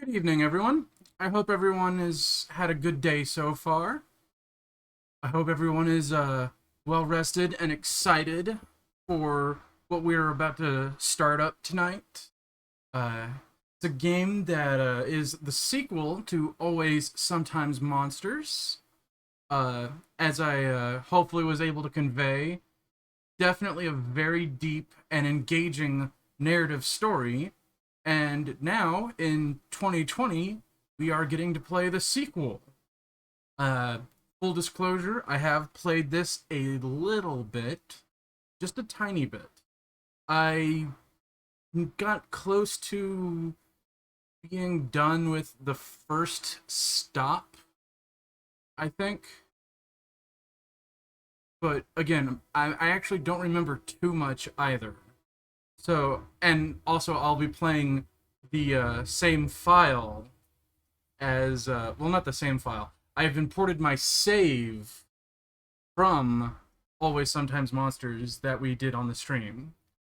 Good evening, everyone. I hope everyone has had a good day so far. I hope everyone is well rested and excited for what we're about to start up tonight. Uh, it's a game that is the sequel to Always Sometimes Monsters. As I hopefully was able to convey, definitely a very deep and engaging narrative story. And now, in 2020, we are getting to play the sequel. Uh, Full disclosure, I have played this a little bit, just a tiny bit. I got close to being done with the first stop, I think. But again, I actually don't remember too much either. So, and also I'll be playing the same file as, well, not the same file. I've imported my save from Always Sometimes Monsters that we did on the stream.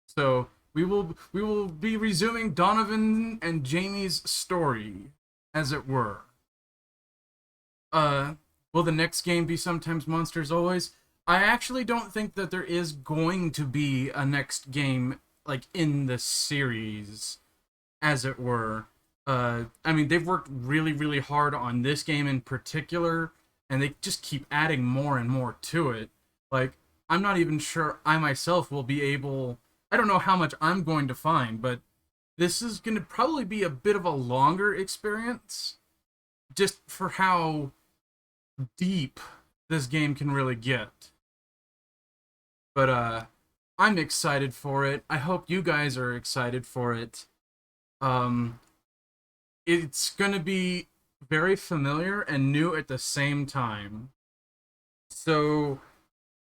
So we will be resuming Donovan and Jamie's story, as it were. Uh, will the next game be Sometimes Monsters Always? I actually don't think that there is going to be a next game like in the series, as it were. I mean, they've worked really, really hard on this game in particular, and they just keep adding more and more to it. Like, I'm not even sure I myself will be able. I don't know how much I'm going to find, but this is going to probably be a bit of a longer experience, just for how deep this game can really get. But I'm excited for it. I hope you guys are excited for it. Um, it's gonna be very familiar and new at the same time. So,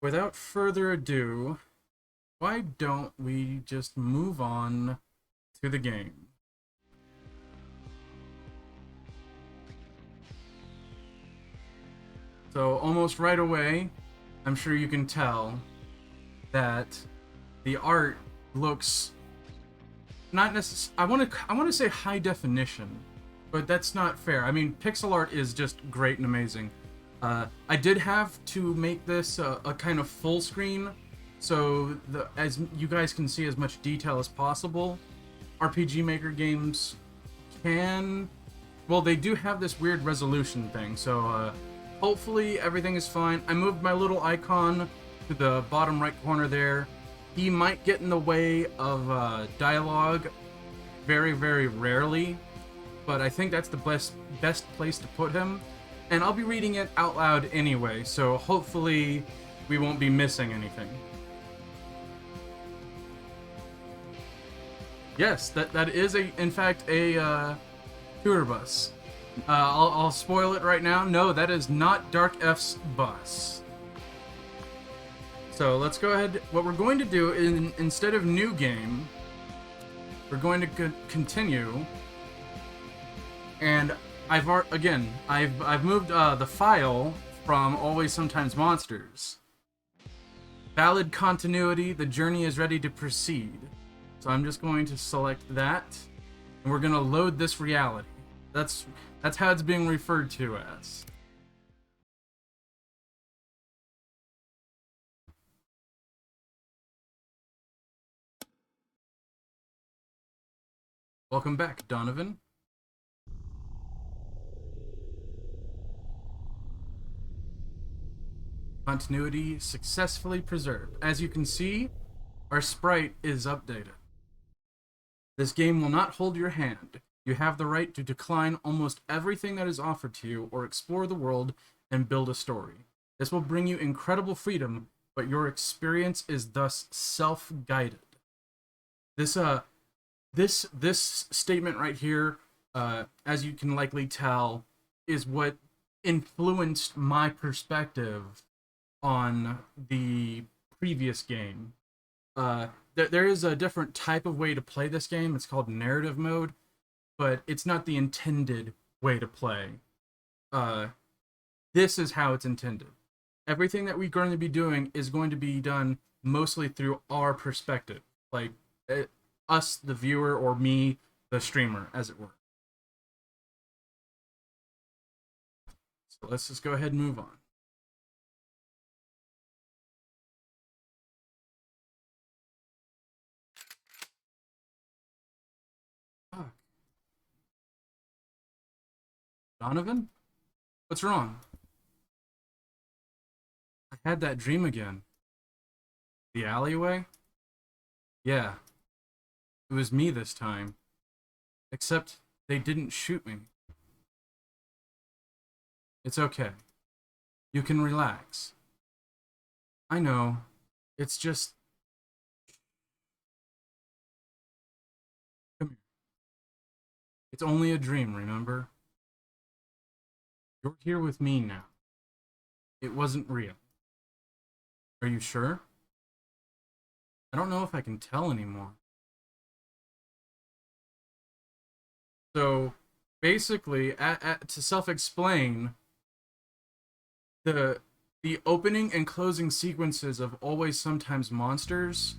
without further ado, why don't we just move on to the game? So, almost right away, I'm sure you can tell that the art looks not necessarily. I want to say high definition, but that's not fair. I mean, pixel art is just great and amazing. I did have to make this a kind of full screen, so as you guys can see as much detail as possible. RPG Maker games can, well, they do have this weird resolution thing, so hopefully everything is fine. I moved my little icon to the bottom right corner there. He might get in the way of dialogue very, very rarely, but I think that's the best place to put him. And I'll be reading it out loud anyway, so hopefully we won't be missing anything. Yes, that is in fact a tour bus. I'll spoil it right now. No, that is not Dark F's bus. So let's go ahead. What we're going to do instead of new game, we're going to continue. And I've moved the file from Always Sometimes Monsters. Valid continuity. The journey is ready to proceed. So I'm just going to select that, and we're going to load this reality. That's how it's being referred to as. Welcome back, Donovan. Continuity successfully preserved. As you can see, our sprite is updated. This game will not hold your hand. You have the right to decline almost everything that is offered to you or explore the world and build a story. This will bring you incredible freedom, but your experience is thus self-guided. This statement right here, as you can likely tell, is what influenced my perspective on the previous game. There is a different type of way to play this game. It's called narrative mode, but it's not the intended way to play. This is how it's intended. Everything that we're going to be doing is going to be done mostly through our perspective, like us, the viewer, or me, the streamer, as it were. So let's just go ahead and move on. Fuck. Donovan? What's wrong? I had that dream again. The alleyway? Yeah, it was me this time. Except they didn't shoot me. It's okay. You can relax. I know. It's just... Come here. It's only a dream, remember? You're here with me now. It wasn't real. Are you sure? I don't know if I can tell anymore. So, basically, to self-explain, the opening and closing sequences of Always Sometimes Monsters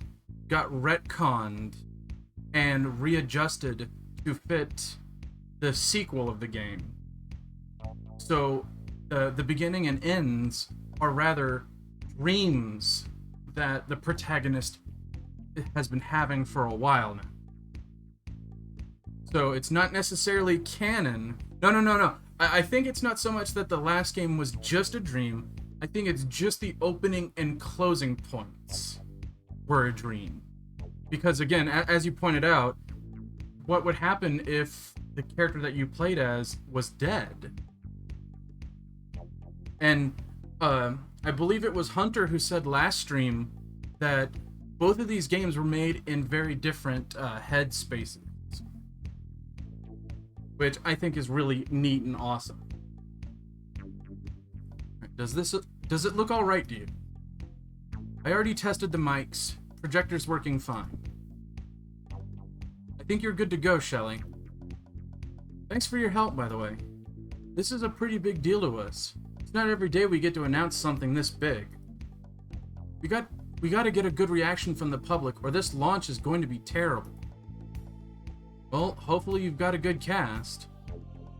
got retconned and readjusted to fit the sequel of the game. So the beginning and ends are rather dreams that the protagonist has been having for a while now. So it's not necessarily canon. No. I think it's not so much that the last game was just a dream. I think it's just the opening and closing points were a dream. Because again, as you pointed out, what would happen if the character that you played as was dead? And I believe it was Hunter who said last stream that both of these games were made in very different head spaces, which I think is really neat and awesome. Does it look all right to you? I already tested the mics. Projector's working fine. I think you're good to go, Shelly. Thanks for your help, by the way. This is a pretty big deal to us. It's not every day we get to announce something this big. We got to get a good reaction from the public, or this launch is going to be terrible. Well, hopefully you've got a good cast.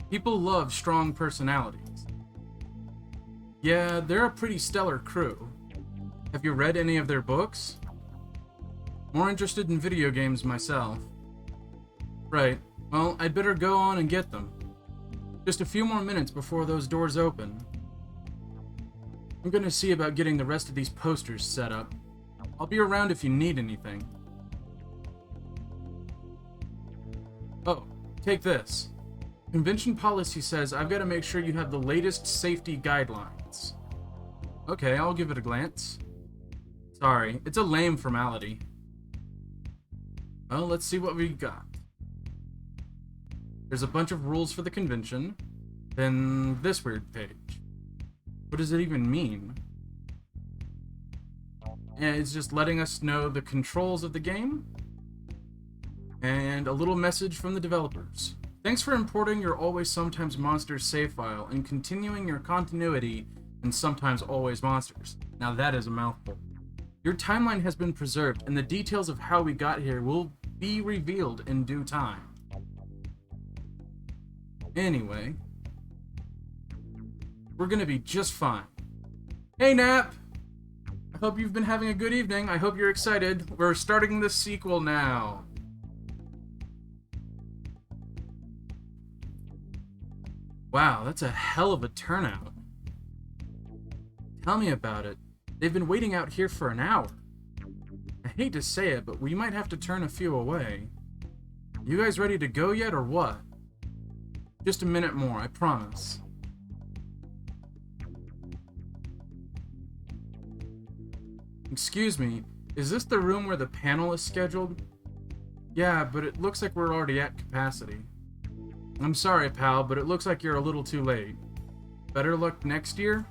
People love strong personalities. Yeah, they're a pretty stellar crew. Have you read any of their books? More interested in video games myself. Right, well, I'd better go on and get them. Just a few more minutes before those doors open. I'm gonna see about getting the rest of these posters set up. I'll be around if you need anything. Oh, take this. Convention policy says I've got to make sure you have the latest safety guidelines. Okay, I'll give it a glance. Sorry, it's a lame formality. Well, let's see what we got. There's a bunch of rules for the convention. Then this weird page. What does it even mean? And it's just letting us know the controls of the game. And a little message from the developers. Thanks for importing your Always Sometimes Monsters save file and continuing your continuity in Sometimes Always Monsters. Now that is a mouthful. Your timeline has been preserved, and the details of how we got here will be revealed in due time. Anyway, we're gonna be just fine. Hey, Nap! I hope you've been having a good evening. I hope you're excited. We're starting the sequel now. Wow, that's a hell of a turnout. Tell me about it. They've been waiting out here for an hour. I hate to say it, but we might have to turn a few away. You guys ready to go yet, or what? Just a minute more, I promise. Excuse me, is this the room where the panel is scheduled? Yeah, but it looks like we're already at capacity. I'm sorry, pal, but it looks like you're a little too late. Better luck next year?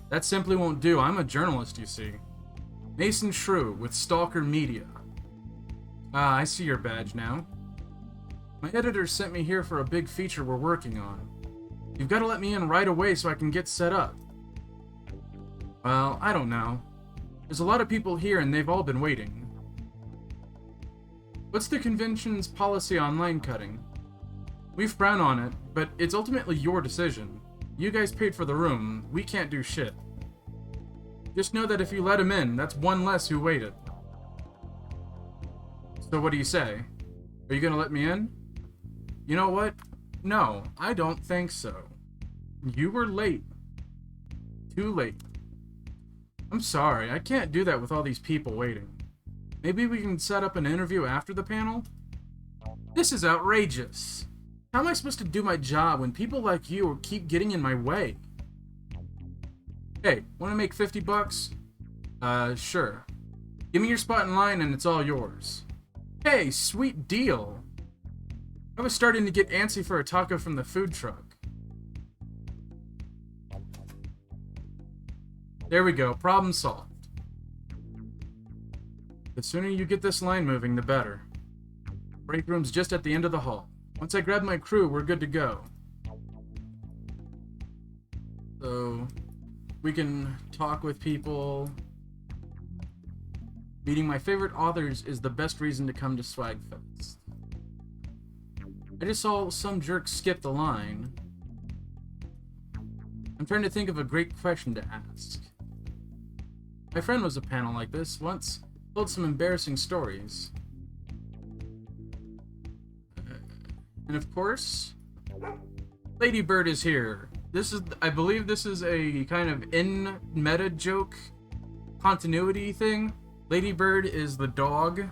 That simply won't do. I'm a journalist, you see. Mason Shrew with Stalker Media. Ah, I see your badge now. My editor sent me here for a big feature we're working on. You've got to let me in right away so I can get set up. Well, I don't know. There's a lot of people here and they've all been waiting. What's the convention's policy on line cutting? We frown on it, but it's ultimately your decision. You guys paid for the room. We can't do shit. Just know that if you let him in, that's one less who waited. So what do you say? Are you gonna let me in? You know what? No, I don't think so. You were late. Too late. I'm sorry, I can't do that with all these people waiting. Maybe we can set up an interview after the panel? This is outrageous. How am I supposed to do my job when people like you keep getting in my way? Hey, wanna make 50 bucks? Sure. Give me your spot in line and it's all yours. Hey, sweet deal. I was starting to get antsy for a taco from the food truck. There we go, problem solved. The sooner you get this line moving, the better. Break room's just at the end of the hall. Once I grab my crew, we're good to go. So, we can talk with people. Meeting my favorite authors is the best reason to come to Swagfest. I just saw some jerk skip the line. I'm trying to think of a great question to ask. My friend was a panel like this once. Told some embarrassing stories. And of course, Lady Bird is here. I believe this is a kind of in-meta joke continuity thing. Lady Bird is the dog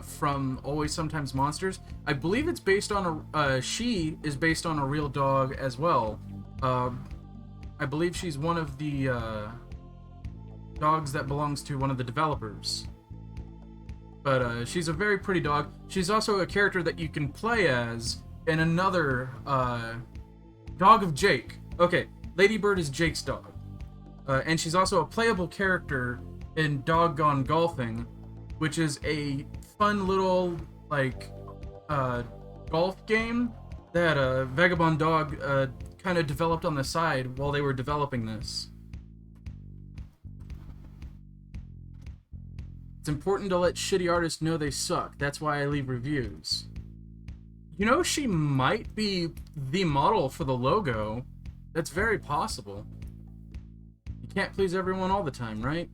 from Always Sometimes Monsters. I believe it's based on she is based on a real dog as well. I believe she's one of the dogs that belongs to one of the developers. But she's a very pretty dog. She's also a character that you can play as in another Dog of Jake. Okay, Lady Bird is Jake's dog. And she's also a playable character in Doggone Golfing, which is a fun little, like, golf game that Vagabond Dog kind of developed on the side while they were developing this. It's important to let shitty artists know they suck. That's why I leave reviews. You know, she might be the model for the logo. That's very possible. You can't please everyone all the time, right?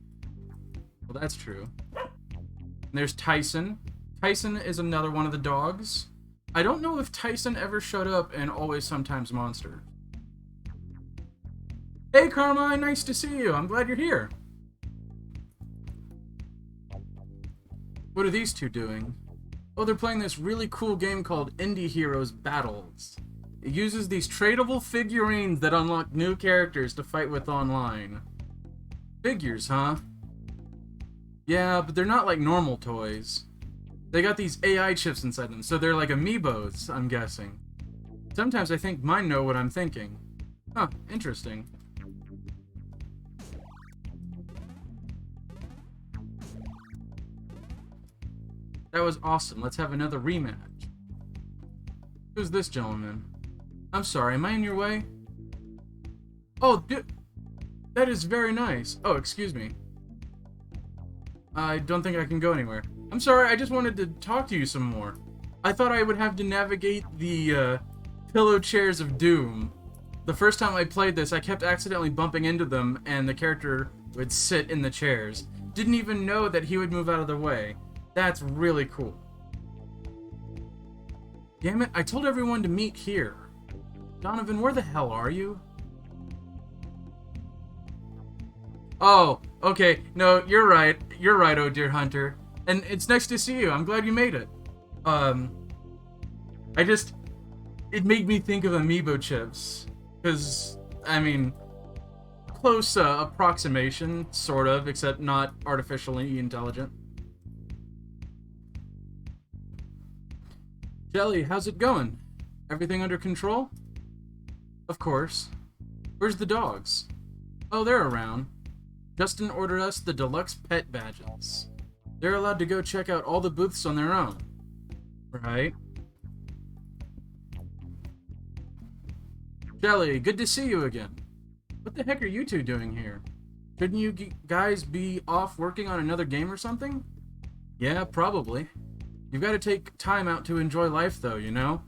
Well, that's true. And there's Tyson. Tyson is another one of the dogs. I don't know if Tyson ever showed up in Always Sometimes Monster. Hey, Carmine, nice to see you. I'm glad you're here. What are these two doing? Oh, they're playing this really cool game called Indie Heroes Battles. It uses these tradable figurines that unlock new characters to fight with online. Figures, huh? Yeah, but they're not like normal toys. They got these AI chips inside them, so they're like amiibos, I'm guessing. Sometimes I think mine know what I'm thinking. Huh, interesting. That was awesome. Let's have another rematch. Who's this gentleman? I'm sorry, am I in your way? Oh, that is very nice. Oh, excuse me. I don't think I can go anywhere. I'm sorry, I just wanted to talk to you some more. I thought I would have to navigate the pillow chairs of doom. The first time I played this, I kept accidentally bumping into them, and the character would sit in the chairs. Didn't even know that he would move out of the way. That's really cool. Damn it, I told everyone to meet here. Donovan, where the hell are you? Oh, okay. No, you're right. You're right, oh dear hunter. And it's nice to see you. I'm glad you made it. It made me think of amiibo chips. Because, I mean, close approximation, sort of, except not artificially intelligent. Jelly, how's it going? Everything under control? Of course. Where's the dogs? Oh, they're around. Justin ordered us the deluxe pet badges. They're allowed to go check out all the booths on their own. Right? Jelly, good to see you again. What the heck are you two doing here? Shouldn't you guys be off working on another game or something? Yeah, probably. You've got to take time out to enjoy life, though, you know?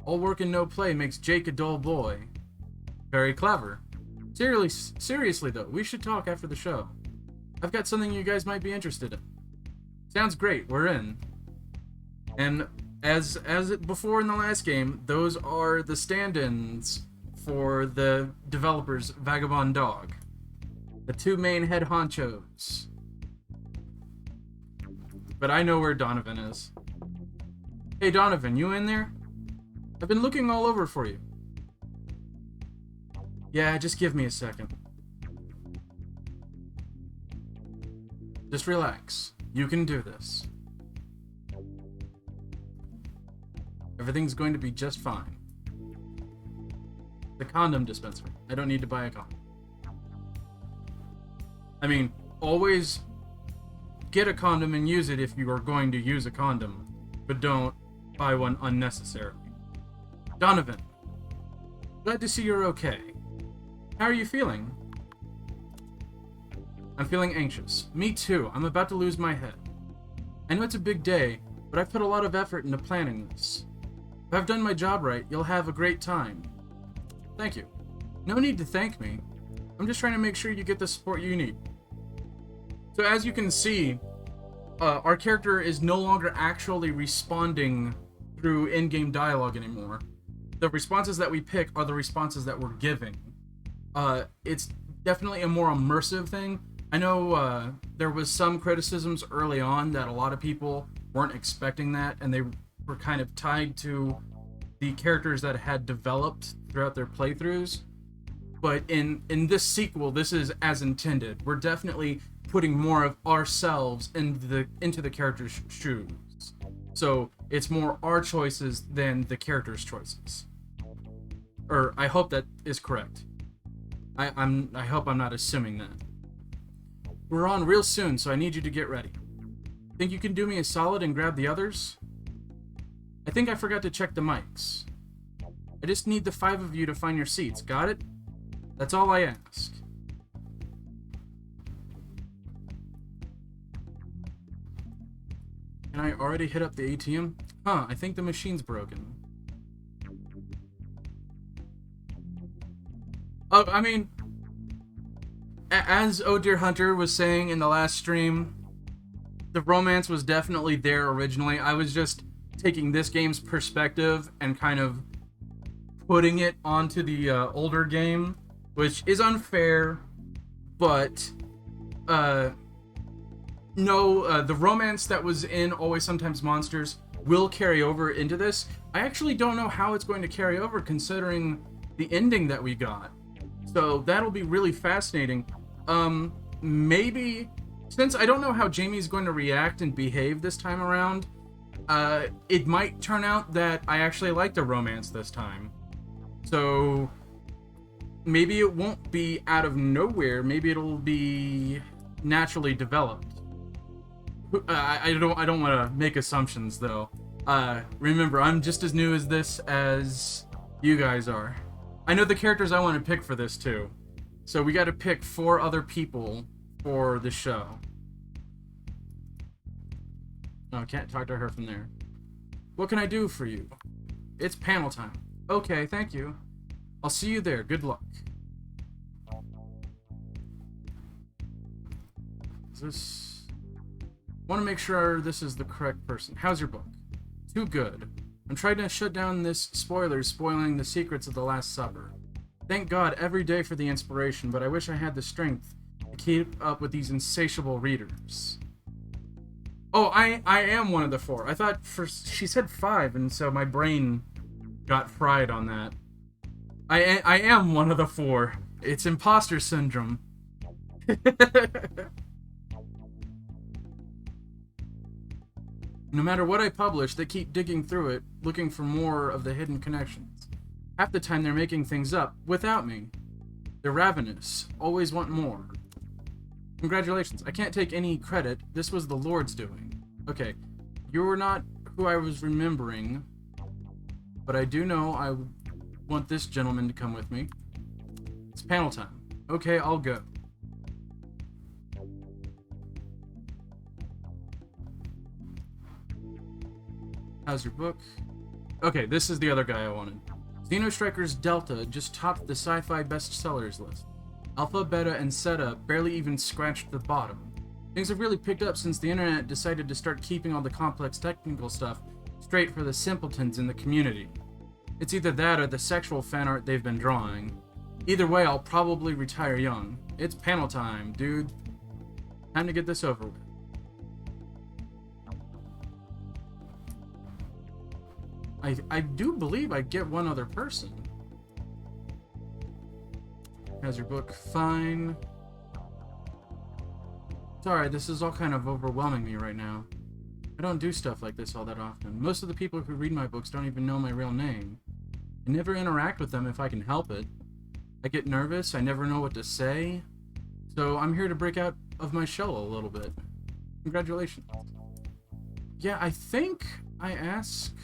All work and no play makes Jake a dull boy. Very clever. Seriously though, we should talk after the show. I've got something you guys might be interested in. Sounds great, we're in. And as before in the last game, those are the stand-ins for the developers Vagabond Dog. The two main head honchos. But I know where Donovan is. Hey Donovan, you in there? I've been looking all over for you. Yeah, just give me a second. Just relax. You can do this. Everything's going to be just fine. The condom dispenser. I don't need to buy a condom. I mean, always get a condom and use it if you are going to use a condom, but don't buy one unnecessarily. Donovan, glad to see you're okay. How are you feeling? I'm feeling anxious. Me too. I'm about to lose my head. I know it's a big day, but I've put a lot of effort into planning this. If I've done my job right, you'll have a great time. Thank you. No need to thank me. I'm just trying to make sure you get the support you need. So as you can see, our character is no longer actually responding through in-game dialogue anymore. The responses that we pick are the responses that we're giving. It's definitely a more immersive thing. I know there was some criticisms early on that a lot of people weren't expecting that, and they were kind of tied to the characters that had developed throughout their playthroughs. But in this sequel, this is as intended. We're definitely putting more of ourselves into the character's shoes. So it's more our choices than the character's choices. Or I hope that is correct. I hope I'm not assuming that. We're on real soon, so I need you to get ready. Think you can do me a solid and grab the others? I think I forgot to check the mics. I just need the 5 of you to find your seats, got it? That's all I ask. Can I already hit up the ATM? Huh, I think the machine's broken. Oh, I mean, as Oh Dear Hunter was saying in the last stream, the romance was definitely there originally. I was just taking this game's perspective and kind of putting it onto the older game, which is unfair, but no, the romance that was in Always Sometimes Monsters will carry over into this. I actually don't know how it's going to carry over considering the ending that we got. So that'll be really fascinating. Maybe, since I don't know how Jamie's going to react and behave this time around, it might turn out that I actually like the romance this time. So maybe it won't be out of nowhere. Maybe it'll be naturally developed. I don't want to make assumptions though. Remember, I'm just as new as this as you guys are. I know the characters I want to pick for this too. So we got to pick 4 other people for the show. No, I can't talk to her from there. What can I do for you? It's panel time. Okay, thank you. I'll see you there. Good luck. Is this... Want to make sure this is the correct person. How's your book? Too good. I'm trying to shut down this spoilers spoiling the secrets of the Last Supper. Thank God every day for the inspiration, but I wish I had the strength to keep up with these insatiable readers. Oh, I am one of the 4. I thought she said 5, and so my brain got fried on that. I am one of the 4. It's imposter syndrome. No matter what I publish, they keep digging through it, looking for more of the hidden connections. Half the time they're making things up, without me. They're ravenous, always want more. Congratulations, I can't take any credit, this was the Lord's doing. Okay, you're not who I was remembering, but I do know I want this gentleman to come with me. It's panel time. Okay, I'll go. How's your book? Okay, this is the other guy I wanted. Xenostrikers Delta just topped the sci-fi bestsellers list. Alpha, Beta, and Zeta barely even scratched the bottom. Things have really picked up since the internet decided to start keeping all the complex technical stuff straight for the simpletons in the community. It's either that or the sexual fan art they've been drawing. Either way, I'll probably retire young. It's panel time, dude. Time to get this over with. I do believe I get one other person. How's your book? Fine. Sorry, this is all kind of overwhelming me right now. I don't do stuff like this all that often. Most of the people who read my books don't even know my real name. I never interact with them if I can help it. I get nervous, I never know what to say. So I'm here to break out of my shell a little bit. Congratulations. Yeah, I think I asked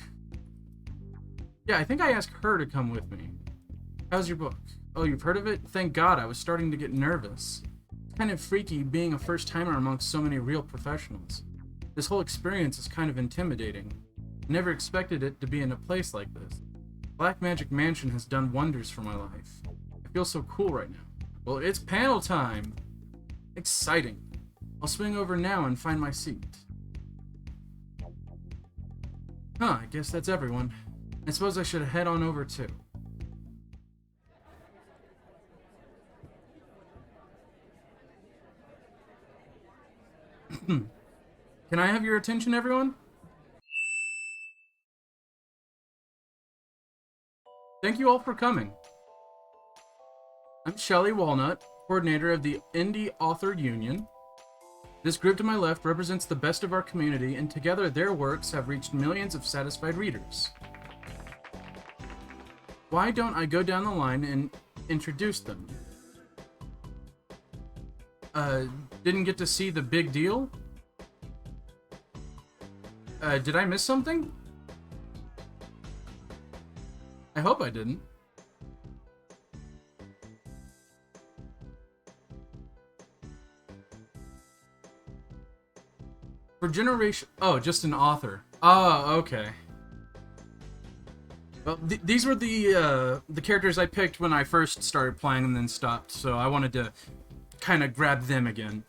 her to come with me. How's your book? Oh, you've heard of it? Thank God, I was starting to get nervous. It's kind of freaky being a first-timer amongst so many real professionals. This whole experience is kind of intimidating. I never expected it to be in a place like this. Black Magic Mansion has done wonders for my life. I feel so cool right now. Well, it's panel time! Exciting. I'll swing over now and find my seat. I guess that's everyone. I suppose I should head on over too. Can I have your attention, everyone? Thank you all for coming. I'm Shelley Walnut, coordinator of the Indie Author Union. This group to my left represents the best of our community, and together their works have reached millions of satisfied readers. Why don't I go down the line and introduce them? Didn't get to see the big deal? Did I miss something? I hope I didn't. For generation... Oh, just an author. Oh, okay. Well, these were the characters I picked when I first started playing and then stopped, so I wanted to kind of grab them again.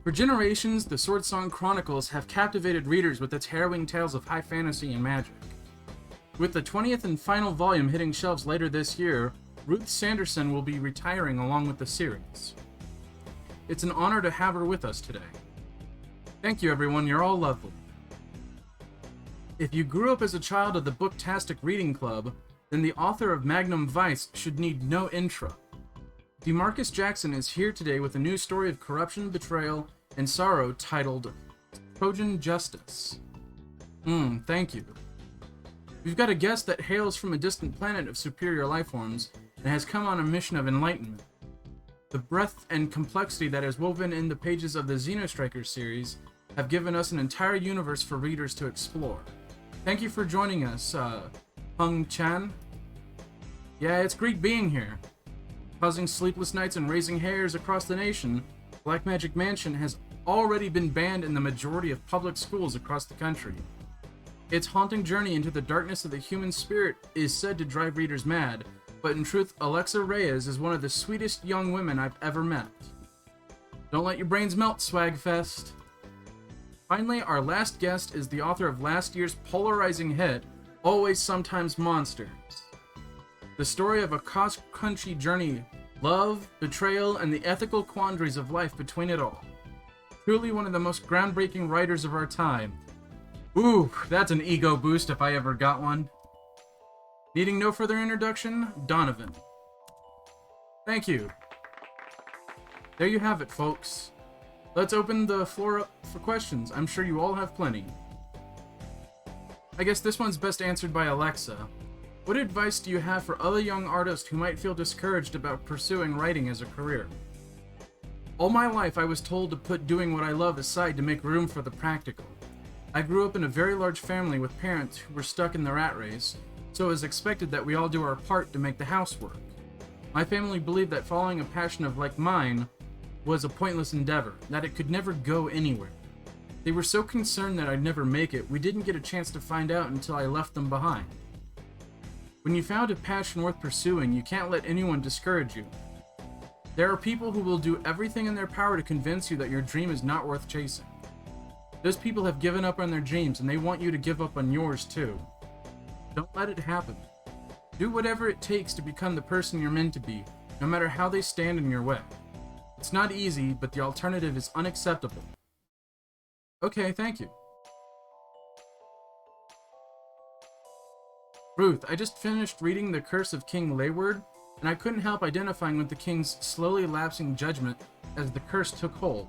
For generations, the Sword Song Chronicles have captivated readers with its harrowing tales of high fantasy and magic. With the 20th and final volume hitting shelves later this year, Ruth Sanderson will be retiring along with the series. It's an honor to have her with us today. Thank you, everyone. You're all lovely. If you grew up as a child of the Booktastic Reading Club, then the author of Magnum Vice should need no intro. DeMarcus Jackson is here today with a new story of corruption, betrayal, and sorrow titled Trojan Justice. Thank you. We've got a guest that hails from a distant planet of superior lifeforms and has come on a mission of enlightenment. The breadth and complexity that is woven in the pages of the Xenostrikers series have given us an entire universe for readers to explore. Thank you for joining us, Hung Chan. Yeah, it's great being here. Causing sleepless nights and raising hairs across the nation, Black Magic Mansion has already been banned in the majority of public schools across the country. Its haunting journey into the darkness of the human spirit is said to drive readers mad, but in truth, Alexa Reyes is one of the sweetest young women I've ever met. Don't let your brains melt, Swagfest. Finally, our last guest is the author of last year's polarizing hit, Always Sometimes Monsters. The story of a cross-country journey, love, betrayal, and the ethical quandaries of life between it all. Truly one of the most groundbreaking writers of our time. Ooh, that's an ego boost if I ever got one. Needing no further introduction, Donovan. Thank you. There you have it, folks. Let's open the floor up for questions. I'm sure you all have plenty. I guess this one's best answered by Alexa. What advice do you have for other young artists who might feel discouraged about pursuing writing as a career? All my life I was told to put doing what I love aside to make room for the practical. I grew up in a very large family with parents who were stuck in the rat race, so it was expected that we all do our part to make the house work. My family believed that following a passion of like mine was a pointless endeavor, that it could never go anywhere. They were so concerned that I'd never make it, we didn't get a chance to find out until I left them behind. When you found a passion worth pursuing, you can't let anyone discourage you. There are people who will do everything in their power to convince you that your dream is not worth chasing. Those people have given up on their dreams, and they want you to give up on yours too. Don't let it happen. Do whatever it takes to become the person you're meant to be, no matter how they stand in your way. It's not easy, but the alternative is unacceptable. Okay, thank you. Ruth, I just finished reading The Curse of King Leyward, and I couldn't help identifying with the king's slowly lapsing judgment as the curse took hold.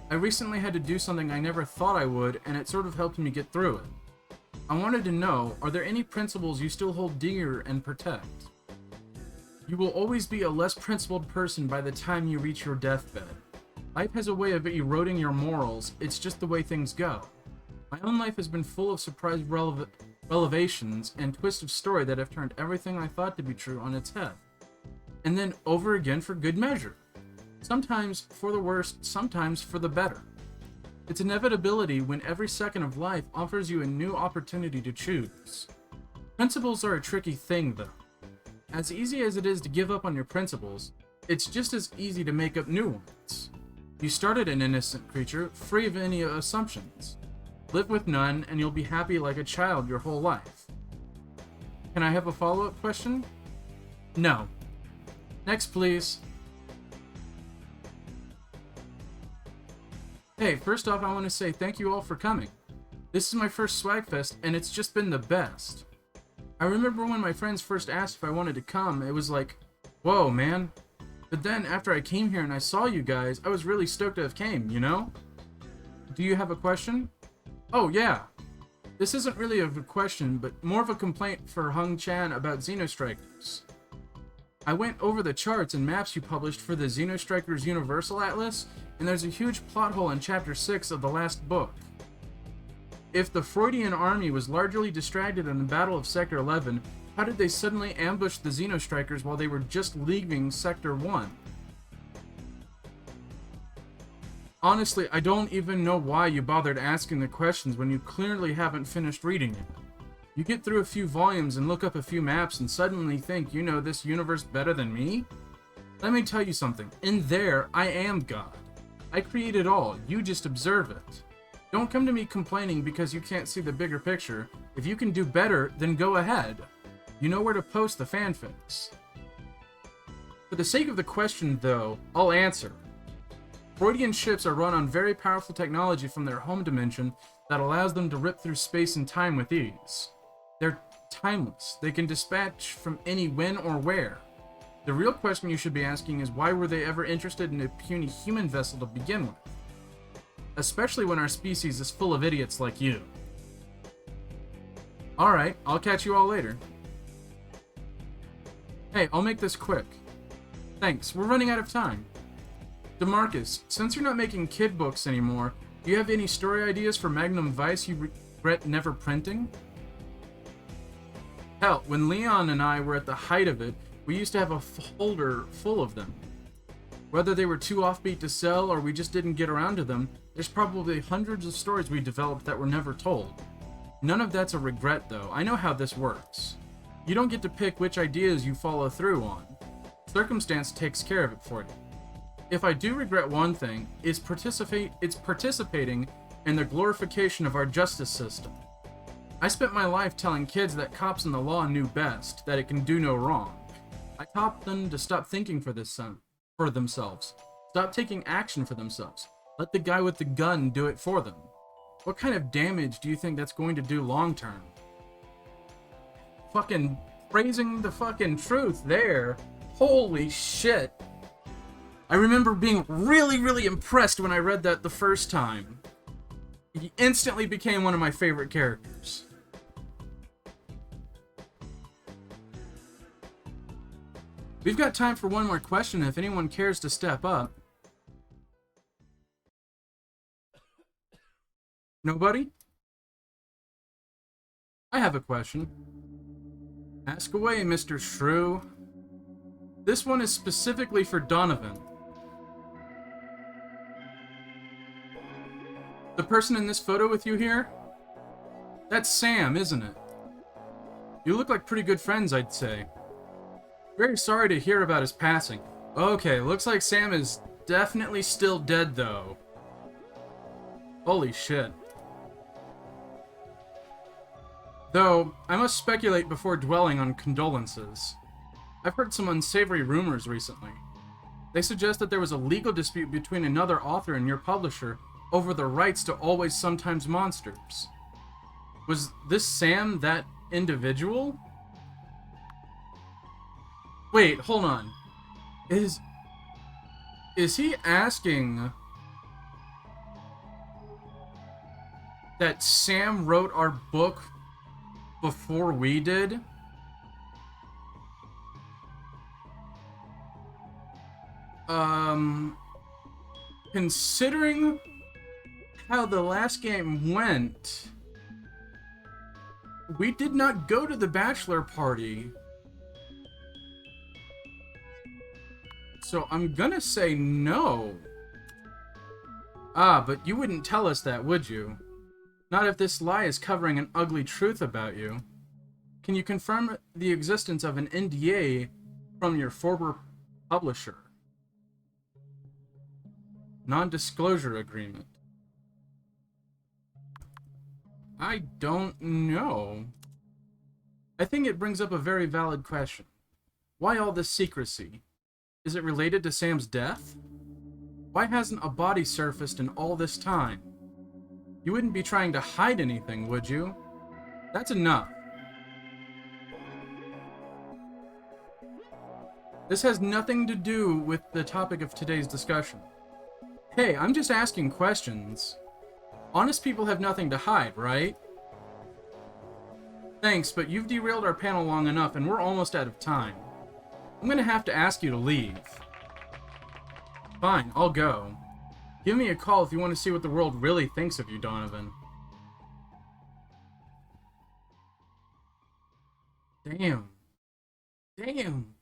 I recently had to do something I never thought I would, and it sort of helped me get through it. I wanted to know, are there any principles you still hold dear and protect? You will always be a less principled person by the time you reach your deathbed. Life has a way of eroding your morals, it's just the way things go. My own life has been full of surprise revelations and twists of story that have turned everything I thought to be true on its head. And then over again for good measure. Sometimes for the worst, sometimes for the better. It's inevitability when every second of life offers you a new opportunity to choose. Principles are a tricky thing, though. As easy as it is to give up on your principles, it's just as easy to make up new ones. You started an innocent creature, free of any assumptions. Live with none, and you'll be happy like a child your whole life. Can I have a follow-up question? No. Next, please. Hey, first off, I want to say thank you all for coming. This is my first Swagfest, and it's just been the best. I remember when my friends first asked if I wanted to come, it was like, whoa, man. But then, after I came here and I saw you guys, I was really stoked to have came, you know? Do you have a question? Oh, yeah. This isn't really a question, but more of a complaint for Hung Chan about Xenostrikers. I went over the charts and maps you published for the Xenostrikers Universal Atlas, and there's a huge plot hole in Chapter 6 of the last book. If the Freudian army was largely distracted in the Battle of Sector 11, how did they suddenly ambush the Xenostrikers while they were just leaving Sector 1? Honestly, I don't even know why you bothered asking the questions when you clearly haven't finished reading it. You get through a few volumes and look up a few maps and suddenly think you know this universe better than me? Let me tell you something. In there, I am God. I create it all. You just observe it. Don't come to me complaining because you can't see the bigger picture. If you can do better, then go ahead. You know where to post the fanfics. For the sake of the question, though, I'll answer. Freudian ships are run on very powerful technology from their home dimension that allows them to rip through space and time with ease. They're timeless. They can dispatch from any when or where. The real question you should be asking is why were they ever interested in a puny human vessel to begin with? Especially when our species is full of idiots like you. Alright, I'll catch you all later. Hey, I'll make this quick. Thanks, we're running out of time. DeMarcus, since you're not making kid books anymore, do you have any story ideas for Magnum Vice you regret never printing? Hell, when Leon and I were at the height of it, we used to have a folder full of them. Whether they were too offbeat to sell or we just didn't get around to them, there's probably hundreds of stories we developed that were never told. None of that's a regret, though. I know how this works. You don't get to pick which ideas you follow through on. Circumstance takes care of it for you. If I do regret one thing, it's participating in the glorification of our justice system. I spent my life telling kids that cops and the law knew best, that it can do no wrong. I taught them to stop thinking for themselves. Stop taking action for themselves. Let the guy with the gun do it for them. What kind of damage do you think that's going to do long term? Fucking praising the fucking truth there. Holy shit. I remember being really, really impressed when I read that the first time. He instantly became one of my favorite characters. We've got time for one more question if anyone cares to step up. Nobody? I have a question. Ask away, Mr. Shrew. This one is specifically for Donovan. The person in this photo with you here? That's Sam, isn't it? You look like pretty good friends, I'd say. Very sorry to hear about his passing. Okay, looks like Sam is definitely still dead, though. Holy shit. Though, I must speculate before dwelling on condolences. I've heard some unsavory rumors recently. They suggest that there was a legal dispute between another author and your publisher over the rights to Always Sometimes Monsters. Was this Sam that individual? Wait, hold on. Is he asking that Sam wrote our book before we did? Considering how the last game went, we did not go to the bachelor party. So I'm gonna say no. Ah, but you wouldn't tell us that, would you? Not if this lie is covering an ugly truth about you. Can you confirm the existence of an NDA from your former publisher? Non-disclosure agreement. I don't know. I think it brings up a very valid question. Why all this secrecy? Is it related to Sam's death? Why hasn't a body surfaced in all this time? You wouldn't be trying to hide anything, would you? That's enough. This has nothing to do with the topic of today's discussion. Hey, I'm just asking questions. Honest people have nothing to hide, right? Thanks, but you've derailed our panel long enough and we're almost out of time. I'm gonna have to ask you to leave. Fine, I'll go. Give me a call if you want to see what the world really thinks of you, Donovan. Damn. Damn.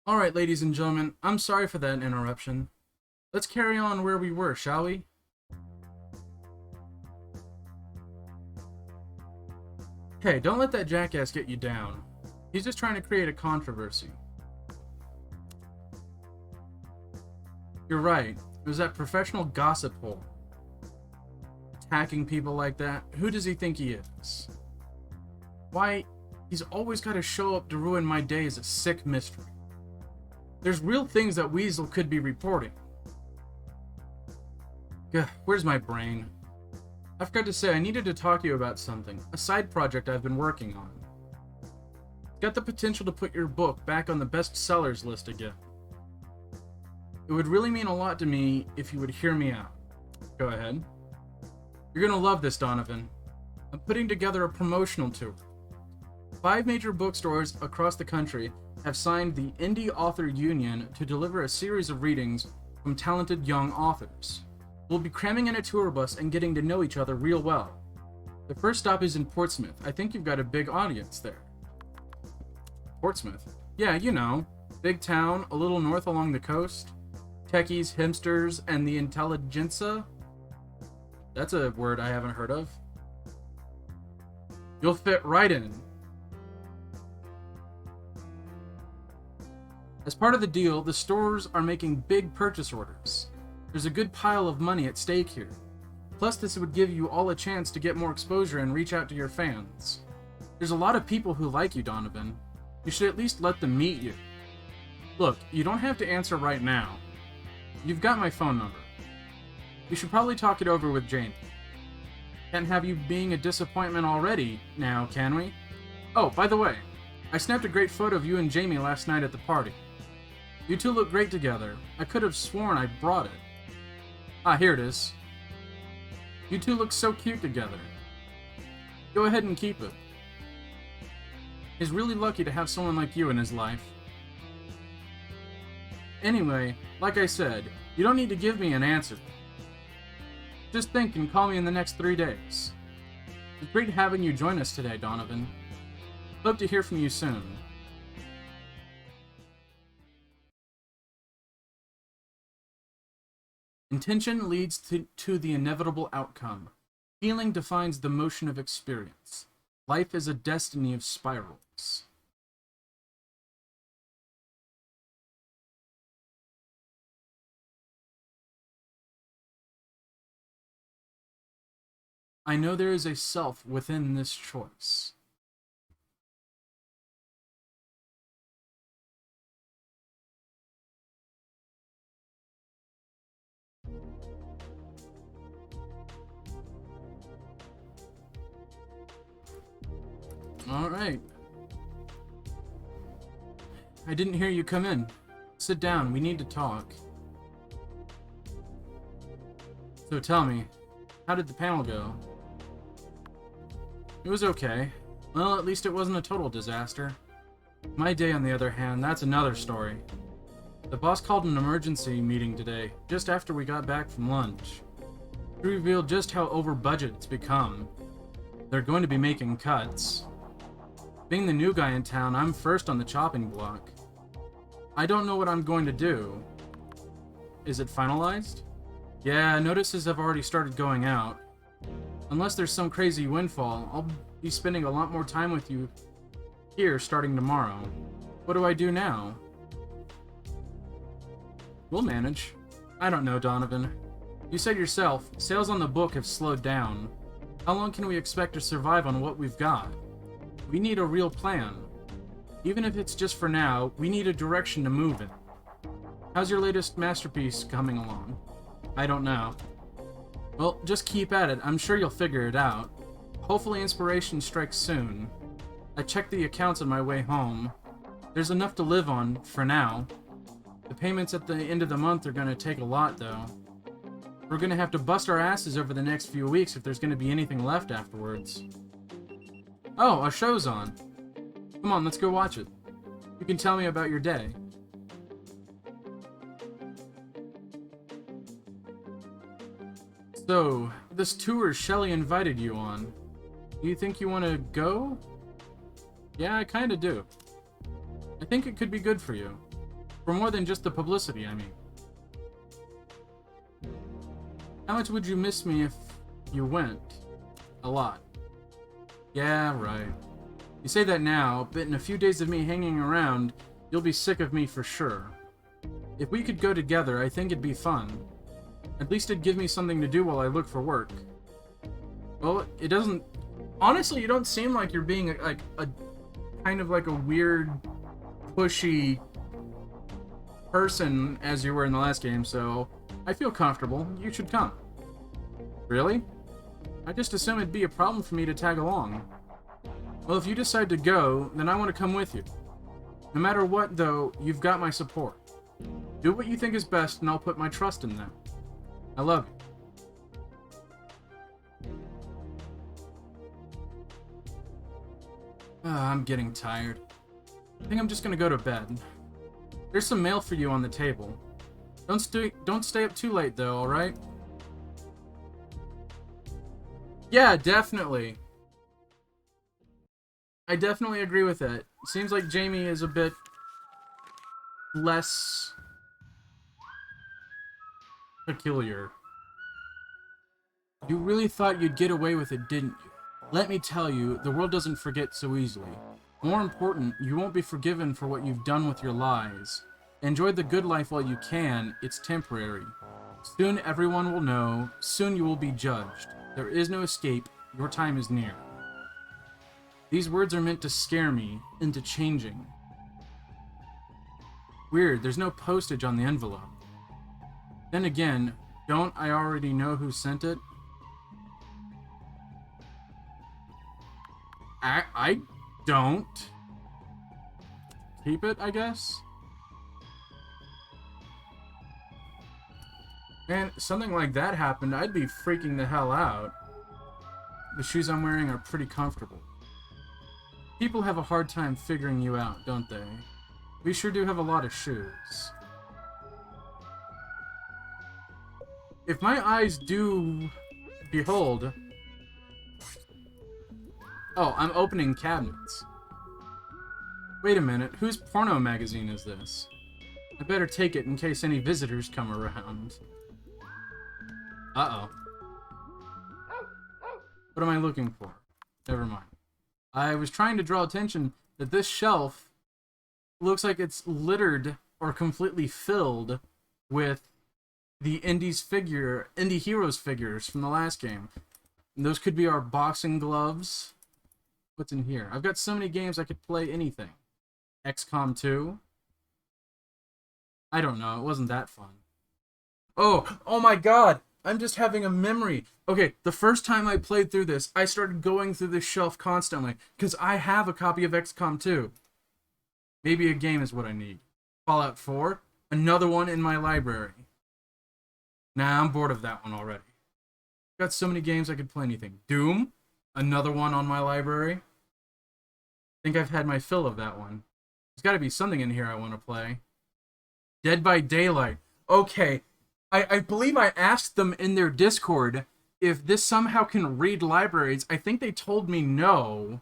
Alright, ladies and gentlemen, I'm sorry for that interruption. Let's carry on where we were, shall we? Hey, don't let that jackass get you down. He's just trying to create a controversy. You're right. It was that professional gossip hole. Attacking people like that. Who does he think he is? Why, he's always got to show up to ruin my day as a sick mystery. There's real things that Weasel could be reporting. Gah, where's my brain? I forgot to say I needed to talk to you about something. A side project I've been working on. It's got the potential to put your book back on the bestsellers list again. It would really mean a lot to me if you would hear me out. Go ahead. You're gonna love this, Donovan. I'm putting together a promotional tour. 5 major bookstores across the country have signed the Indie Author Union to deliver a series of readings from talented young authors. We'll be cramming in a tour bus and getting to know each other real well. The first stop is in Portsmouth. I think you've got a big audience there. Portsmouth? Yeah, you know. Big town, a little north along the coast. Techies, hipsters, and the intelligentsia? That's a word I haven't heard of. You'll fit right in. As part of the deal, the stores are making big purchase orders. There's a good pile of money at stake here. Plus, this would give you all a chance to get more exposure and reach out to your fans. There's a lot of people who like you, Donovan. You should at least let them meet you. Look, you don't have to answer right now. You've got my phone number. We should probably talk it over with Jamie. Can't have you being a disappointment already, now, can we? Oh, by the way, I snapped a great photo of you and Jamie last night at the party. You two look great together. I could have sworn I brought it. Ah, here it is. You two look so cute together. Go ahead and keep it. He's really lucky to have someone like you in his life. Anyway, like I said, you don't need to give me an answer. Just think and call me in the next 3 days. It's great having you join us today, Donovan. Hope to hear from you soon. Intention leads to the inevitable outcome. Feeling defines the motion of experience. Life is a destiny of spirals. I know there is a self within this choice. Alright. I didn't hear you come in. Sit down, we need to talk. So tell me, how did the panel go? It was okay. Well, at least it wasn't a total disaster. My day, on the other hand, that's another story. The boss called an emergency meeting today, just after we got back from lunch. He revealed just how over budget it's become. They're going to be making cuts. Being the new guy in town, I'm first on the chopping block. I don't know what I'm going to do. Is it finalized? Yeah, notices have already started going out. Unless there's some crazy windfall, I'll be spending a lot more time with you here starting tomorrow. What do I do now? We'll manage. I don't know, Donovan. You said yourself, sales on the book have slowed down. How long can we expect to survive on what we've got? We need a real plan. Even if it's just for now, we need a direction to move in. How's your latest masterpiece coming along? I don't know. Well, just keep at it. I'm sure you'll figure it out. Hopefully inspiration strikes soon. I checked the accounts on my way home. There's enough to live on, for now. The payments at the end of the month are gonna take a lot, though. We're gonna have to bust our asses over the next few weeks if there's gonna be anything left afterwards. Oh, a show's on. Come on, let's go watch it. You can tell me about your day. So, this tour Shelly invited you on. Do you think you want to go? Yeah, I kinda do. I think it could be good for you. For more than just the publicity, I mean. How much would you miss me if you went? A lot. Yeah, right. You say that now, but in a few days of me hanging around, you'll be sick of me for sure. If we could go together, I think it'd be fun. At least it'd give me something to do while I look for work. Well, it doesn't... Honestly, you don't seem like you're being a kind of like a weird, pushy person as you were in the last game, so I feel comfortable. You should come. Really? I just assumed it'd be a problem for me to tag along. Well, if you decide to go, then I want to come with you. No matter what, though, you've got my support. Do what you think is best, and I'll put my trust in that. I love you. I'm getting tired. I think I'm just gonna go to bed. There's some mail for you on the table. Don't stay up too late, though, alright? Yeah, definitely. I definitely agree with that. Seems like Jamie is a bit less peculiar. You really thought you'd get away with it, didn't you? Let me tell you, the world doesn't forget so easily. More important, you won't be forgiven for what you've done with your lies. Enjoy the good life while you can, it's temporary. Soon everyone will know, soon you will be judged. There is no escape, your time is near. These words are meant to scare me into changing. Weird, there's no postage on the envelope. Then again, don't I already know who sent it? I don't. Keep it, I guess? Man, something like that happened, I'd be freaking the hell out. The shoes I'm wearing are pretty comfortable. People have a hard time figuring you out, don't they? We sure do have a lot of shoes. If my eyes do behold... Oh, I'm opening cabinets. Wait a minute, whose porno magazine is this? I better take it in case any visitors come around. Uh-oh. What am I looking for? Never mind. I was trying to draw attention that this shelf looks like it's littered or completely filled with the Indie Heroes figures from the last game. And those could be our boxing gloves. What's in here? I've got so many games I could play anything. XCOM 2. I don't know. It wasn't that fun. Oh my god! I'm just having a memory. Okay, the first time I played through this, I started going through this shelf constantly because I have a copy of XCOM 2. Maybe a game is what I need. Fallout 4, another one in my library. Nah, I'm bored of that one already. Got so many games I could play anything. Doom, another one on my library. I think I've had my fill of that one. There's got to be something in here I want to play. Dead by Daylight. Okay, I believe I asked them in their Discord if this somehow can read libraries. I think they told me no.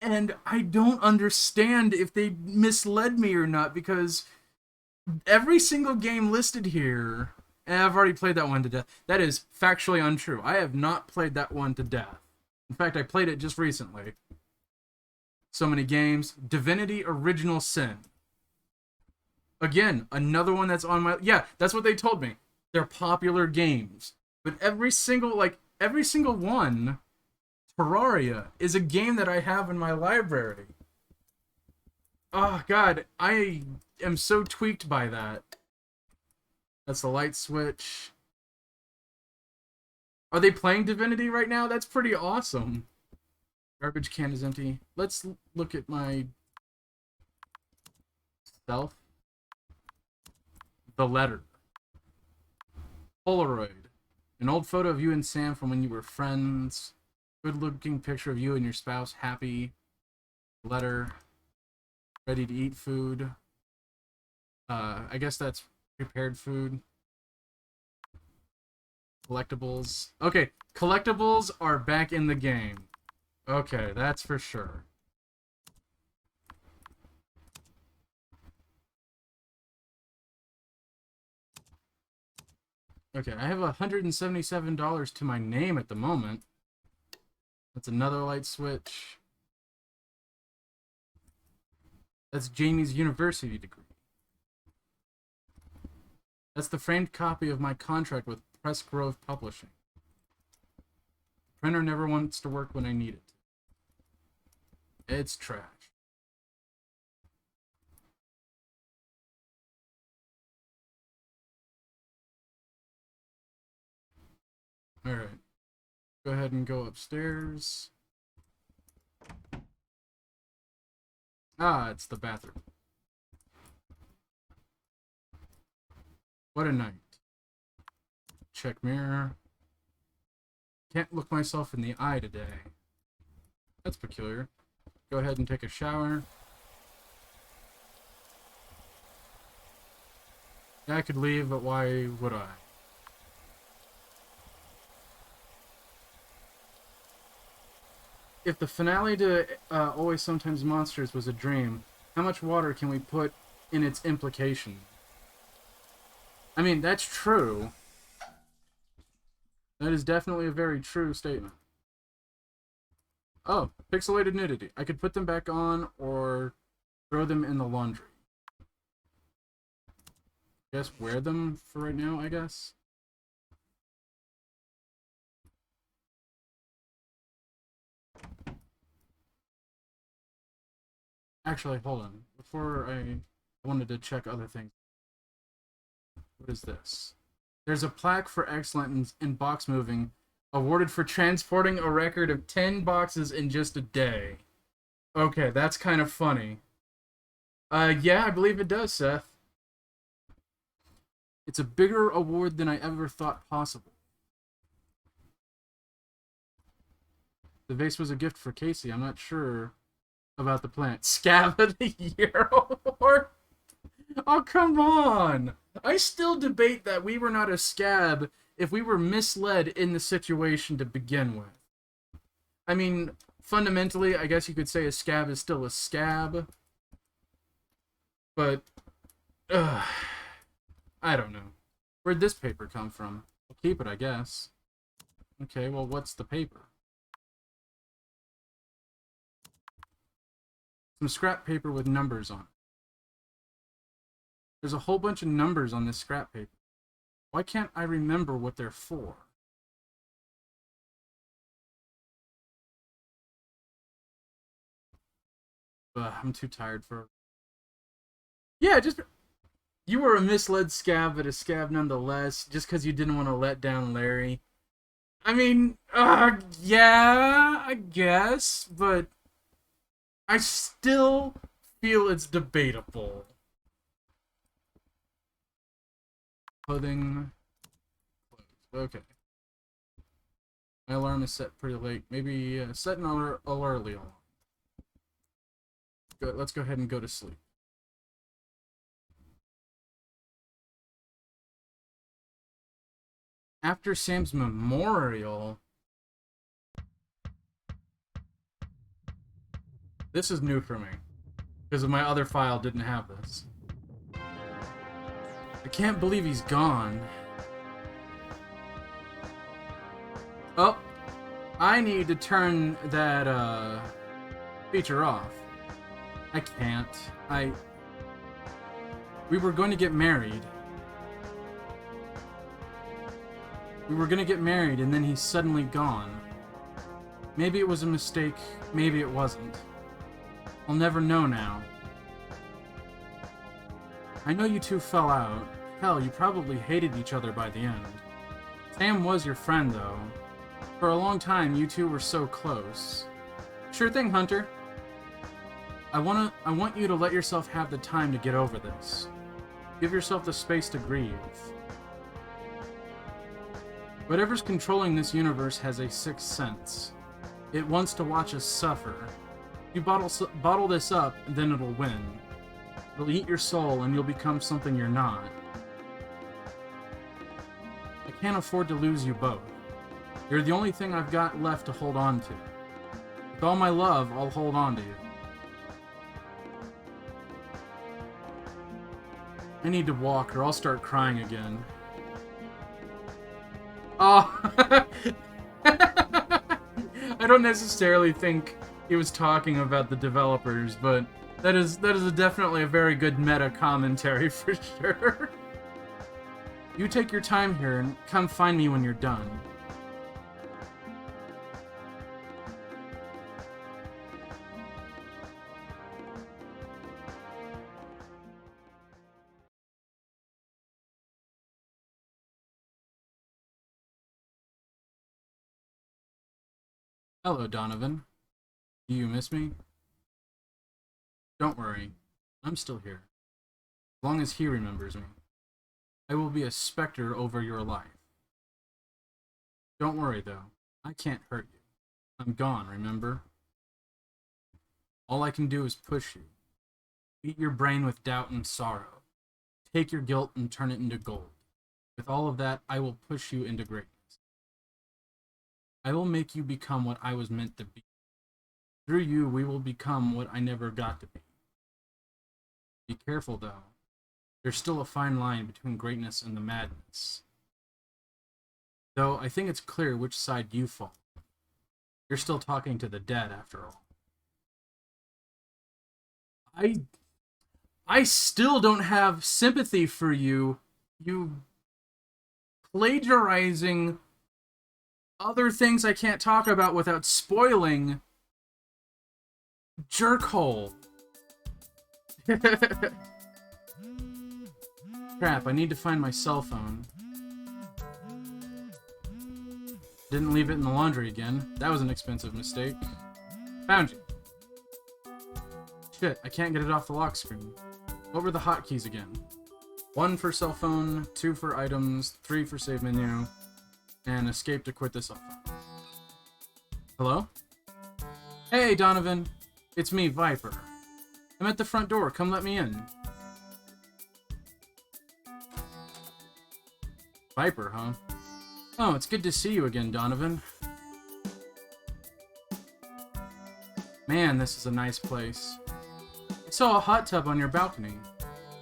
And I don't understand if they misled me or not, because every single game listed here, and I've already played that one to death. That is factually untrue. I have not played that one to death. In fact, I played it just recently. So many games. Divinity Original Sin. Again, another one that's on my... Yeah, that's what they told me. They're popular games. But every single one... Terraria is a game that I have in my library. Oh, God. I am so tweaked by that. That's the light switch. Are they playing Divinity right now? That's pretty awesome. Garbage can is empty. Let's look at my... self. The letter. Polaroid. An old photo of you and Sam from when you were friends. Good-looking picture of you and your spouse. Happy. Letter. Ready to eat food. I guess that's prepared food. Collectibles. Okay, collectibles are back in the game. Okay, that's for sure. Okay, I have $177 to my name at the moment. That's another light switch. That's Jamie's university degree. That's the framed copy of my contract with Press Grove Publishing. The printer never wants to work when I need it. It's trash. Alright. Go ahead and go upstairs. Ah, it's the bathroom. What a night. Check mirror. Can't look myself in the eye today. That's peculiar. Go ahead and take a shower. Yeah, I could leave, but why would I? If the finale to Always Sometimes Monsters was a dream, how much water can we put in its implication? I mean, that's true. That is definitely a very true statement. Oh, pixelated nudity. I could put them back on or throw them in the laundry. Just wear them for right now, I guess. Actually, hold on. Before I wanted to check other things. What is this? There's a plaque for excellence in box moving, awarded for transporting a record of 10 boxes in just a day. Okay, that's kind of funny. Yeah, I believe it does, Seth. It's a bigger award than I ever thought possible. The vase was a gift for Casey. I'm not sure about the plant. Scab of the Year award? Oh, come on! I still debate that we were not a scab if we were misled in the situation to begin with. I mean, fundamentally, I guess you could say a scab is still a scab. But, I don't know. Where'd this paper come from? I'll keep it, I guess. Okay, well, what's the paper? Some scrap paper with numbers on it. There's a whole bunch of numbers on this scrap paper. Why can't I remember what they're for? I'm too tired for... Yeah, just... You were a misled scab, but a scab nonetheless, just because you didn't want to let down Larry. I mean, yeah, I guess, but I still feel it's debatable. Clothing. Okay. My alarm is set pretty late. Maybe set an alert early alarm. Good. Let's go ahead and go to sleep. After Sam's memorial... This is new for me. Because my other file didn't have this. I can't believe he's gone. Oh. I need to turn that, feature off. I can't. We were going to get married. We were gonna get married, and then he's suddenly gone. Maybe it was a mistake, maybe it wasn't. I'll never know now. I know you two fell out. Hell, you probably hated each other by the end. Sam was your friend, though. For a long time, you two were so close. Sure thing, Hunter. I want you to let yourself have the time to get over this. Give yourself the space to grieve. Whatever's controlling this universe has a sixth sense. It wants to watch us suffer. You bottle this up, then it'll win. It'll eat your soul, and you'll become something you're not. I can't afford to lose you both. You're the only thing I've got left to hold on to. With all my love, I'll hold on to you. I need to walk, or I'll start crying again. Oh, I don't necessarily think he was talking about the developers, but that is definitely a very good meta commentary for sure. You take your time here and come find me when you're done. Hello, Donovan. Do you miss me? Don't worry. I'm still here. As long as he remembers me. I will be a specter over your life. Don't worry, though. I can't hurt you. I'm gone, remember? All I can do is push you. Beat your brain with doubt and sorrow. Take your guilt and turn it into gold. With all of that, I will push you into greatness. I will make you become what I was meant to be. Through you, we will become what I never got to be. Be careful, though. There's still a fine line between greatness and the madness. Though, I think it's clear which side you fall. You're still talking to the dead, after all. I still don't have sympathy for you. You plagiarizing other things I can't talk about without spoiling. Jerkhole. Crap, I need to find my cell phone. Didn't leave it in the laundry again. That was an expensive mistake. Found you. Shit, I can't get it off the lock screen. What were the hotkeys again? 1 for cell phone, 2 for items, 3 for save menu, and escape to quit the cell phone. Hello? Hey, Donovan. It's me, Viper. I'm at the front door. Come let me in. Viper, huh? Oh, it's good to see you again, Donovan. Man, this is a nice place. I saw a hot tub on your balcony.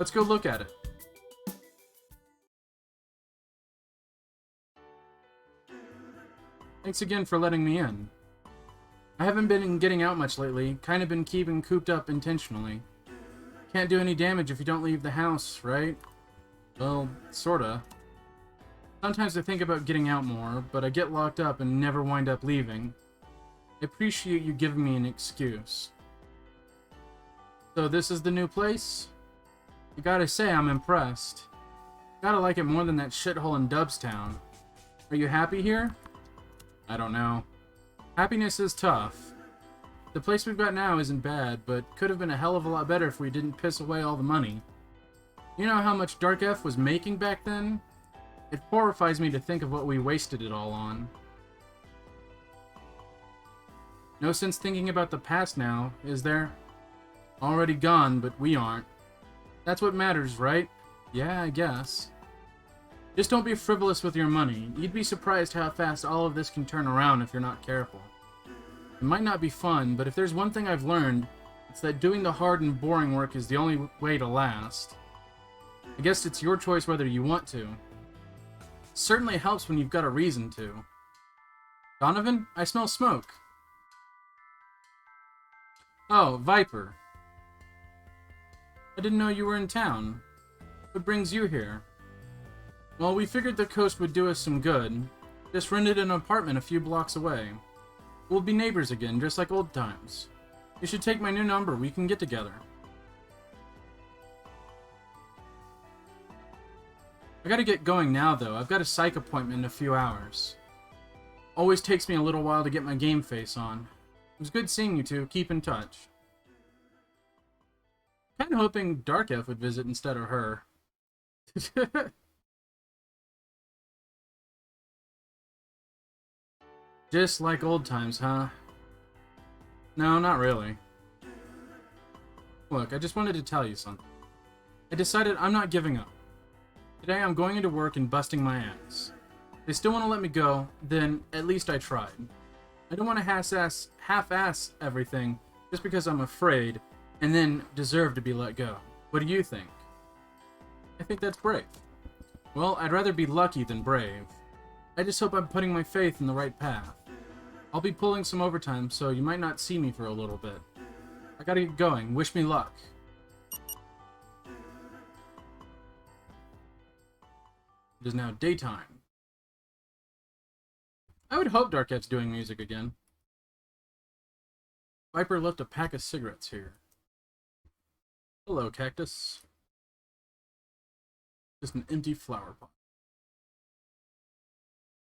Let's go look at it. Thanks again for letting me in. I haven't been getting out much lately, kind of been keeping cooped up intentionally. Can't do any damage if you don't leave the house, right? Well, sorta. Sometimes I think about getting out more, but I get locked up and never wind up leaving. I appreciate you giving me an excuse. So this is the new place? I gotta say, I'm impressed. Gotta like it more than that shithole in Dubstown. Are you happy here? I don't know. Happiness is tough. The place we've got now isn't bad, but could have been a hell of a lot better if we didn't piss away all the money. You know how much Dark F was making back then? It horrifies me to think of what we wasted it all on. No sense thinking about the past now, is there? Already gone, but we aren't. That's what matters, right? Yeah, I guess. Just don't be frivolous with your money. You'd be surprised how fast all of this can turn around if you're not careful. It might not be fun, but if there's one thing I've learned, it's that doing the hard and boring work is the only way to last. I guess it's your choice whether you want to. It certainly helps when you've got a reason to. Donovan, I smell smoke. Oh, Viper. I didn't know you were in town. What brings you here? Well, we figured the coast would do us some good. Just rented an apartment a few blocks away. We'll be neighbors again, just like old times. You should take my new number. We can get together. I gotta get going now, though. I've got a psych appointment in a few hours. Always takes me a little while to get my game face on. It was good seeing you two. Keep in touch. Kinda hoping Dark F would visit instead of her. Just like old times, huh? No, not really. Look, I just wanted to tell you something. I decided I'm not giving up. Today I'm going into work and busting my ass. If they still want to let me go, then at least I tried. I don't want to half-ass everything just because I'm afraid and then deserve to be let go. What do you think? I think that's brave. Well, I'd rather be lucky than brave. I just hope I'm putting my faith in the right path. I'll be pulling some overtime, so you might not see me for a little bit. I gotta get going. Wish me luck. It is now daytime. I would hope Dark F's doing music again. Viper left a pack of cigarettes here. Hello, cactus. Just an empty flower pot.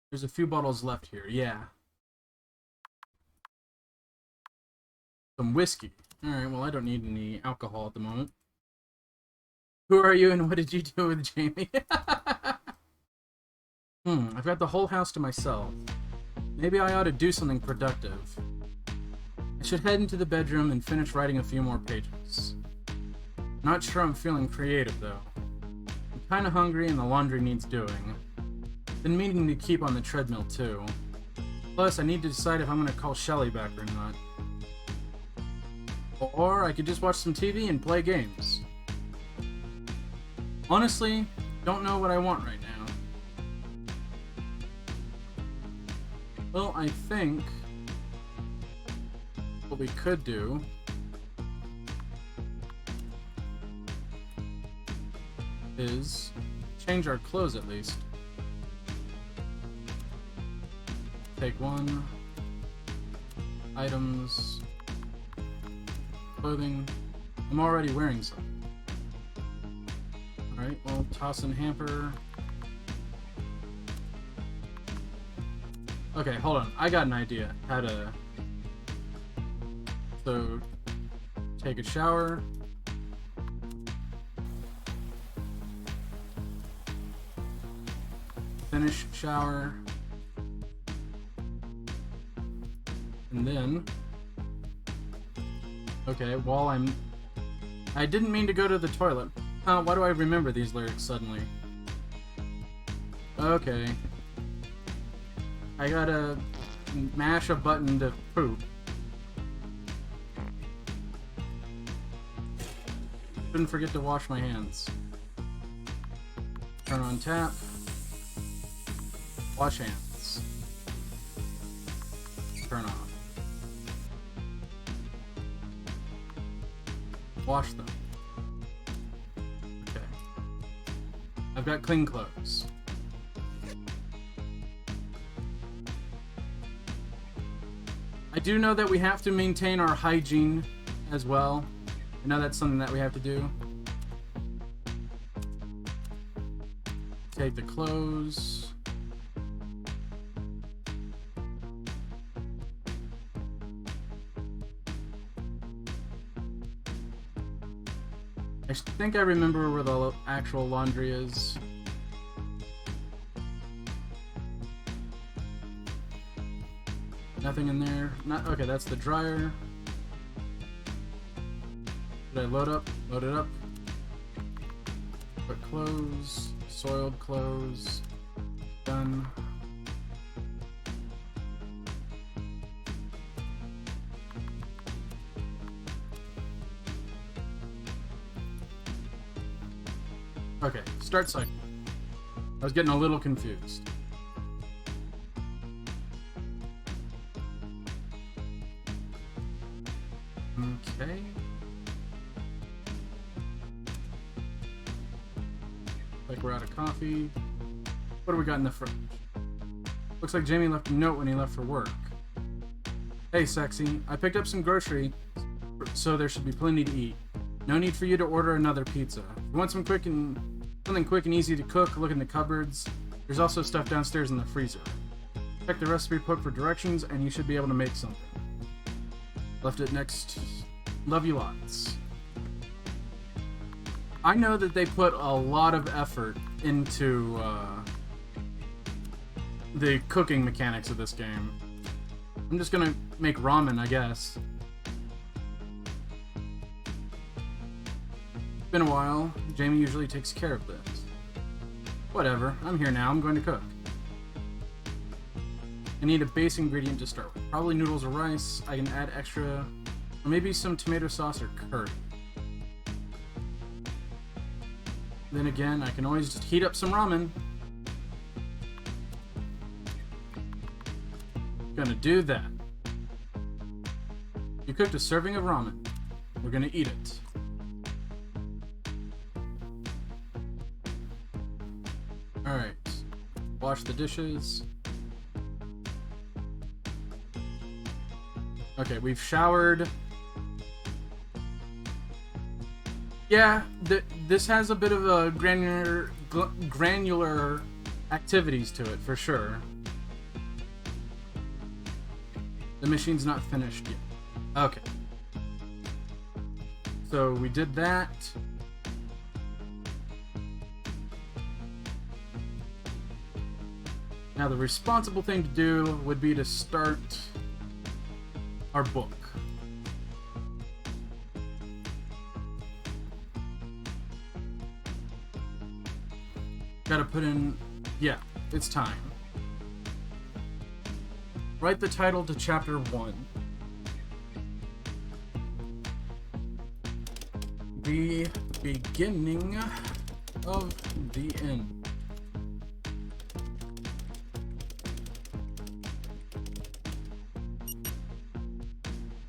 There's a few bottles left here, yeah. Some whiskey. Alright, well, I don't need any alcohol at the moment. Who are you and what did you do with Jamie? I've got the whole house to myself. Maybe I ought to do something productive. I should head into the bedroom and finish writing a few more pages. Not sure I'm feeling creative, though. I'm kinda hungry and the laundry needs doing. Been meaning to keep on the treadmill, too. Plus, I need to decide if I'm gonna call Shelly back or not. Or I could just watch some TV and play games. Honestly, don't know what I want right now. Well, I think what we could do is change our clothes at least. Take one. Items. Clothing. I'm already wearing some. Alright, well, toss in hamper. Okay, hold on. I got an idea how to... So, take a shower. Finish shower. And then... Okay, while I didn't mean to go to the toilet. Why do I remember these lyrics suddenly? Okay. I gotta mash a button to poop. Shouldn't forget to wash my hands. Turn on tap. Wash hands. turn off. Wash them. Okay. I've got clean clothes. I do know that we have to maintain our hygiene as well. I know that's something that we have to do. Take the clothes. I think I remember where the actual laundry is. Nothing in there. Not okay. That's the dryer. Did I load up? Load it up. Put clothes. Soiled clothes. Done. Okay, start cycle. I was getting a little confused. Okay. Like we're out of coffee. What do we got in the fridge? Looks like Jamie left a note when he left for work. Hey, sexy. I picked up some grocery, so there should be plenty to eat. No need for you to order another pizza. If you want something quick and easy to cook, look in the cupboards. There's also stuff downstairs in the freezer. Check the recipe book for directions, and you should be able to make something. Left it next. Love you lots. I know that they put a lot of effort into the cooking mechanics of this game. I'm just gonna make ramen, I guess. It's been a while. Jamie usually takes care of this. Whatever, I'm here now. I'm going to cook. I need a base ingredient to start with. Probably noodles or rice. I can add extra, or maybe some tomato sauce or curry. Then again, I can always just heat up some ramen. Gonna do that. You cooked a serving of ramen. We're gonna eat it. Alright. Wash the dishes. Okay, we've showered. Yeah, this has a bit of a granular activities to it, for sure. The machine's not finished yet. Okay. So we did that. Now the responsible thing to do would be to start our book. Gotta put in... yeah, it's time. Write the title to chapter 1. The beginning of the end.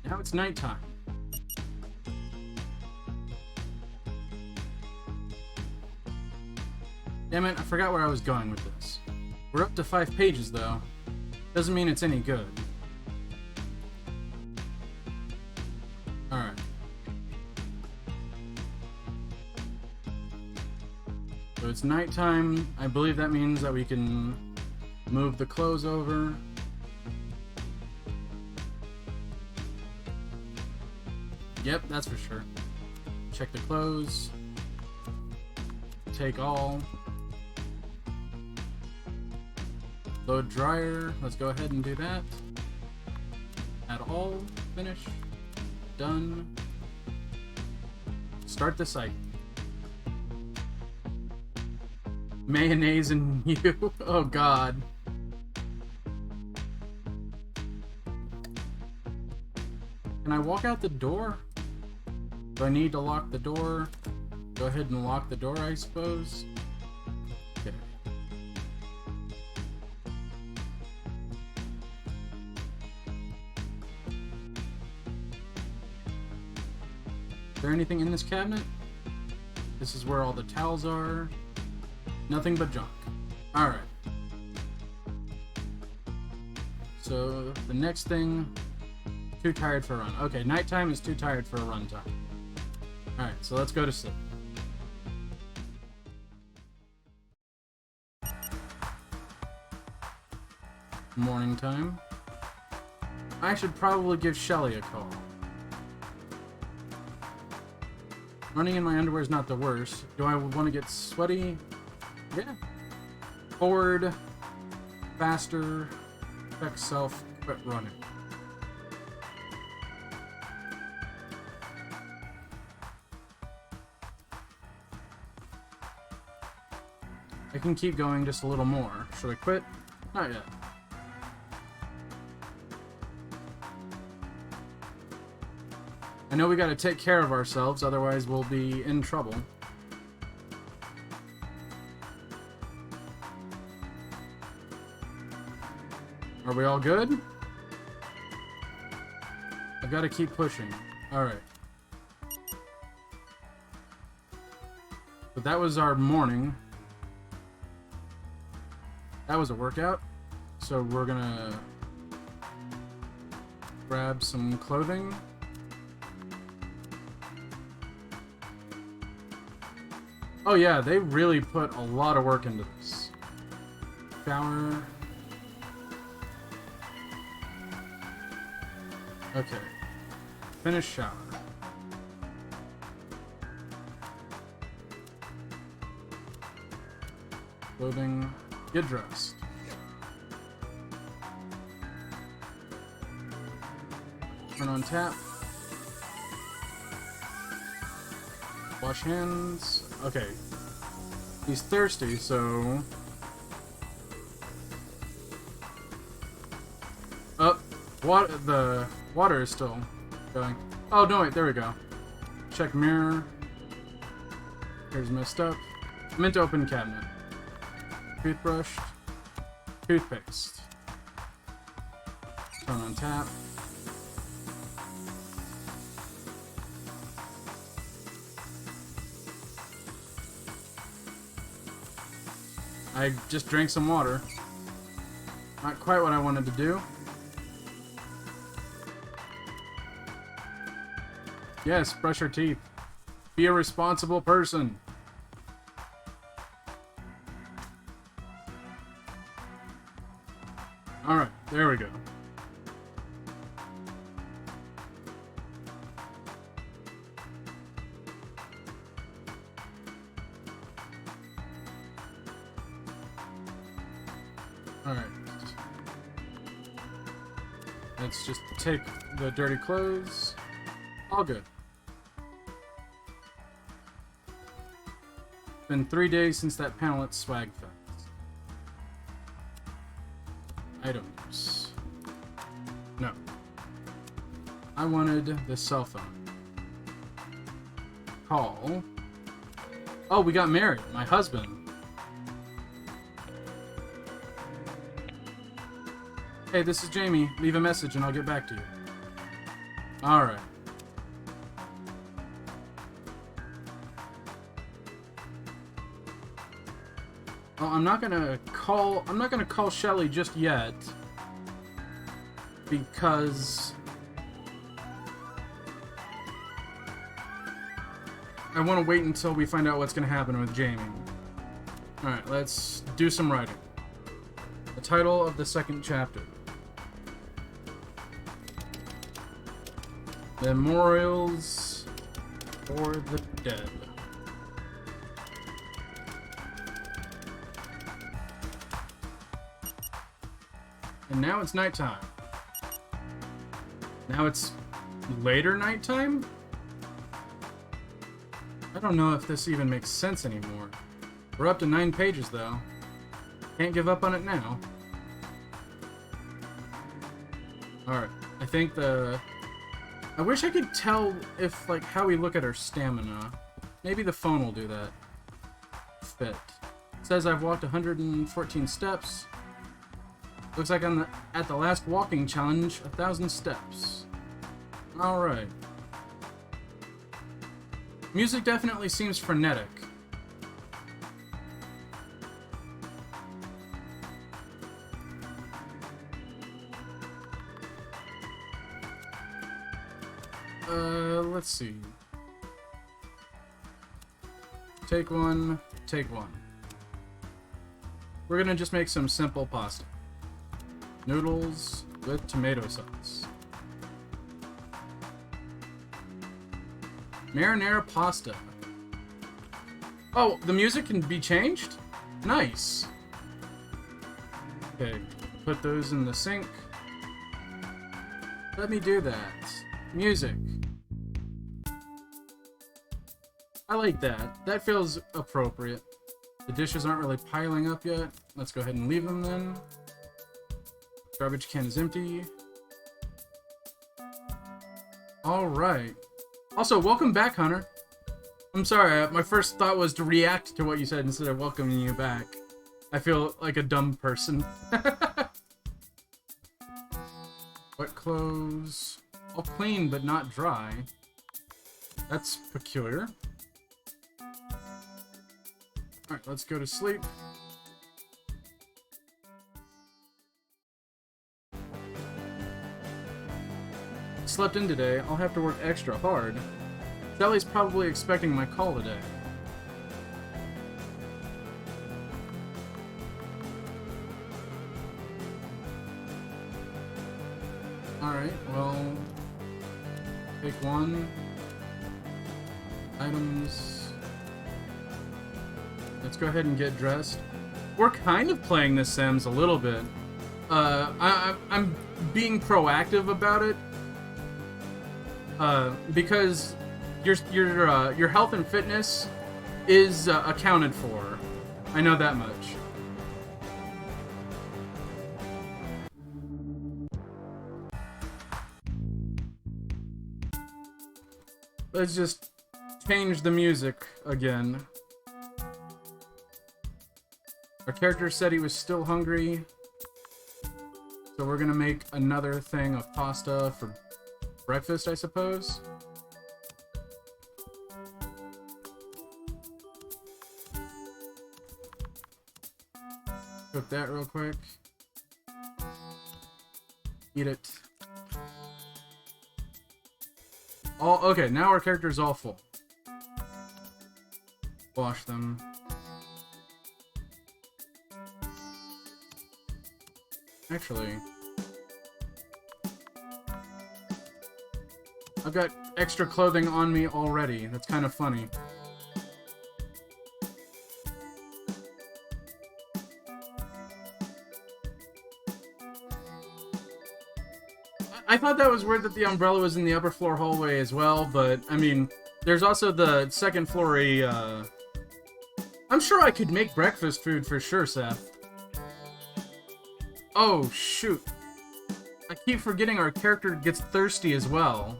Now it's nighttime. Damn it, I forgot where I was going with this. We're up to 5 pages, though. Doesn't mean it's any good. Alright. So it's nighttime. I believe that means that we can move the clothes over. Yep, that's for sure. Check the clothes. Take all. Load dryer. Let's go ahead and do that. Add all. Finish. Done. Start the site. Mayonnaise and you. Oh god. Can I walk out the door? Do I need to lock the door? Go ahead and lock the door, I suppose. Okay. Is there anything in this cabinet? This is where all the towels are. Nothing but junk. Alright. So, the next thing... Too tired for a run. Okay, nighttime is too tired for a run time. Alright, so let's go to sleep. Morning time. I should probably give Shelly a call. Running in my underwear is not the worst. Do I want to get sweaty? Yeah. Forward, faster, affect self, quit running. I can keep going just a little more. Should I quit? Not yet. I know we gotta take care of ourselves, otherwise we'll be in trouble. Are we all good? I've gotta keep pushing. Alright. But that was our morning. That was a workout. So we're gonna grab some clothing. Oh yeah, they really put a lot of work into this. Shower. Okay. Finish shower. Clothing. Get dressed. Turn on tap. Wash hands. Okay. He's thirsty, so... Oh, the water is still going. Oh, no, wait, there we go. Check mirror. Here's messed up. Meant to open cabinet. Toothbrush. Toothpaste. Turn on tap. I just drank some water. Not quite what I wanted to do. Yes, brush your teeth. Be a responsible person. Alright, there we go. Alright. Let's just take the dirty clothes. All good. Been 3 days since that panel at Swag Fest. Items. No. I wanted the cell phone. Call. Oh, we got married. My husband. Hey, this is Jamie. Leave a message and I'll get back to you. Alright. Well, I'm not gonna call Shelly just yet. Because I want to wait until we find out what's gonna happen with Jamie. Alright, let's do some writing. The title of the second chapter. Memorials for the Dead. And now it's nighttime. Now it's later nighttime? I don't know if this even makes sense anymore. We're up to 9 pages though. Can't give up on it now. Alright, I think I wish I could tell if, like, how we look at our stamina. Maybe the phone will do that. Fit. It says I've walked 114 steps. Looks like I'm at the last walking challenge, 1,000 steps. Alright. Music definitely seems frenetic. Let's see. Take one, take one. We're gonna just make some simple pasta. Noodles with tomato sauce. Marinara pasta. Oh, the music can be changed? Nice. Okay, put those in the sink. Let me do that. Music. I like that. That feels appropriate. The dishes aren't really piling up yet. Let's go ahead and leave them then. Garbage can is empty. Alright. Also, welcome back, Hunter. I'm sorry, my first thought was to react to what you said instead of welcoming you back. I feel like a dumb person. Wet clothes. All clean, but not dry. That's peculiar. Alright, let's go to sleep. Slept in today. I'll have to work extra hard. Sally's probably expecting my call today. Alright, well... Take one. Items... Let's go ahead and get dressed. We're kind of playing The Sims a little bit. I'm being proactive about it. Because your health and fitness is accounted for. I know that much. Let's just change the music again. Our character said he was still hungry, so we're gonna make another thing of pasta for breakfast, I suppose. Cook that real quick. Eat it. Okay, now our character's all full. Wash them. Actually, I've got extra clothing on me already. That's kind of funny. I thought that was weird that the umbrella was in the upper floor hallway as well, but, I mean, there's also the second floor, I'm sure I could make breakfast food for sure, Seth. Oh, shoot. I keep forgetting our character gets thirsty as well.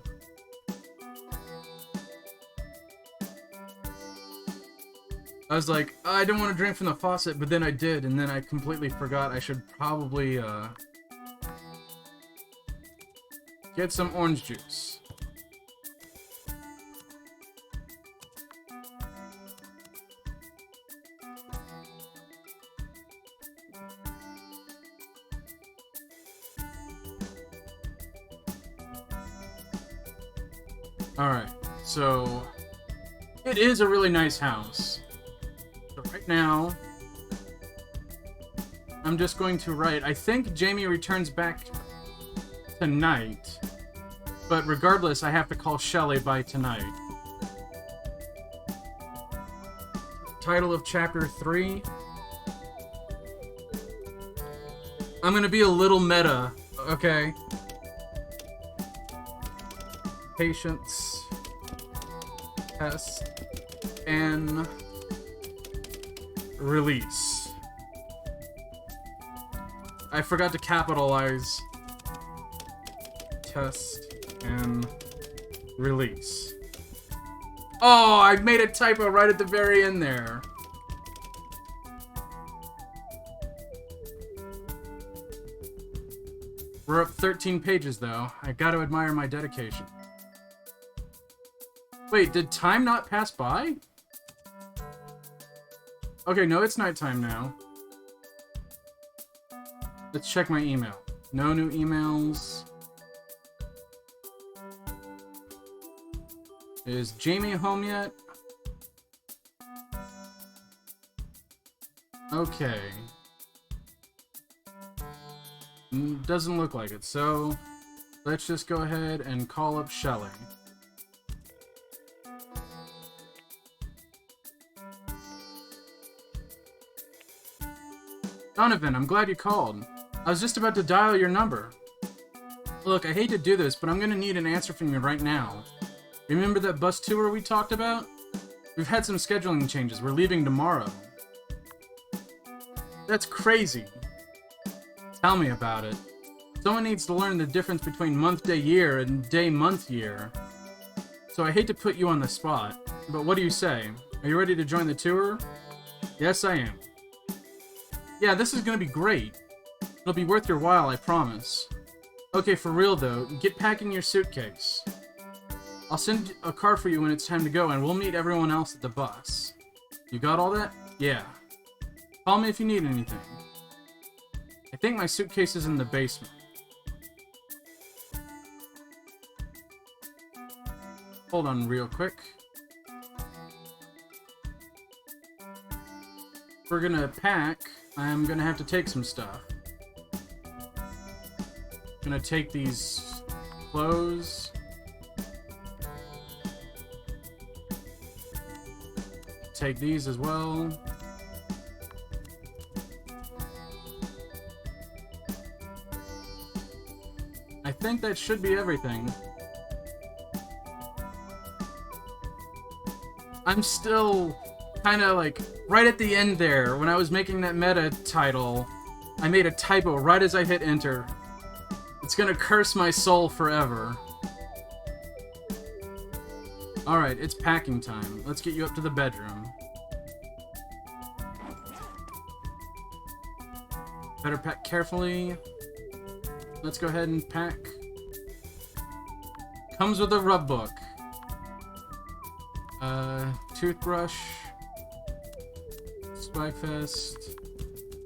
I was like, I don't want to drink from the faucet, but then I did, and then I completely forgot I should probably, get some orange juice. Alright, so it is a really nice house. So right now, I'm just going to write, I think Jamie returns back tonight, but regardless, I have to call Shelly by tonight. Title of Chapter 3. I'm gonna be a little meta, okay? Patience, test, and release. I forgot to capitalize. Test and release. Oh, I made a typo right at the very end there. We're up 13 pages though. I gotta admire my dedication. Wait, did time not pass by? Okay, no, it's nighttime now. Let's check my email. No new emails. Is Jamie home yet? Okay. Doesn't look like it, so let's just go ahead and call up Shelly. Donovan, I'm glad you called. I was just about to dial your number. Look, I hate to do this, but I'm gonna need an answer from you right now. Remember that bus tour we talked about? We've had some scheduling changes. We're leaving tomorrow. That's crazy. Tell me about it. Someone needs to learn the difference between month-day year and day-month year. So I hate to put you on the spot, but what do you say? Are you ready to join the tour? Yes, I am. Yeah, this is gonna be great. It'll be worth your while, I promise. Okay, for real though, get packing your suitcase. I'll send a car for you when it's time to go, and we'll meet everyone else at the bus. You got all that? Yeah. Call me if you need anything. I think my suitcase is in the basement. Hold on real quick. If we're gonna pack, I'm gonna have to take some stuff. Gonna take these clothes. Take these as well. I think that should be everything. I'm still kind of like right at the end there when I was making that meta title. I made a typo right as I hit enter. It's gonna curse my soul forever. Alright, it's packing time. Let's get you up to the bedroom. Better pack carefully. Let's go ahead and pack. Comes with a rub book. Toothbrush. Spike vest.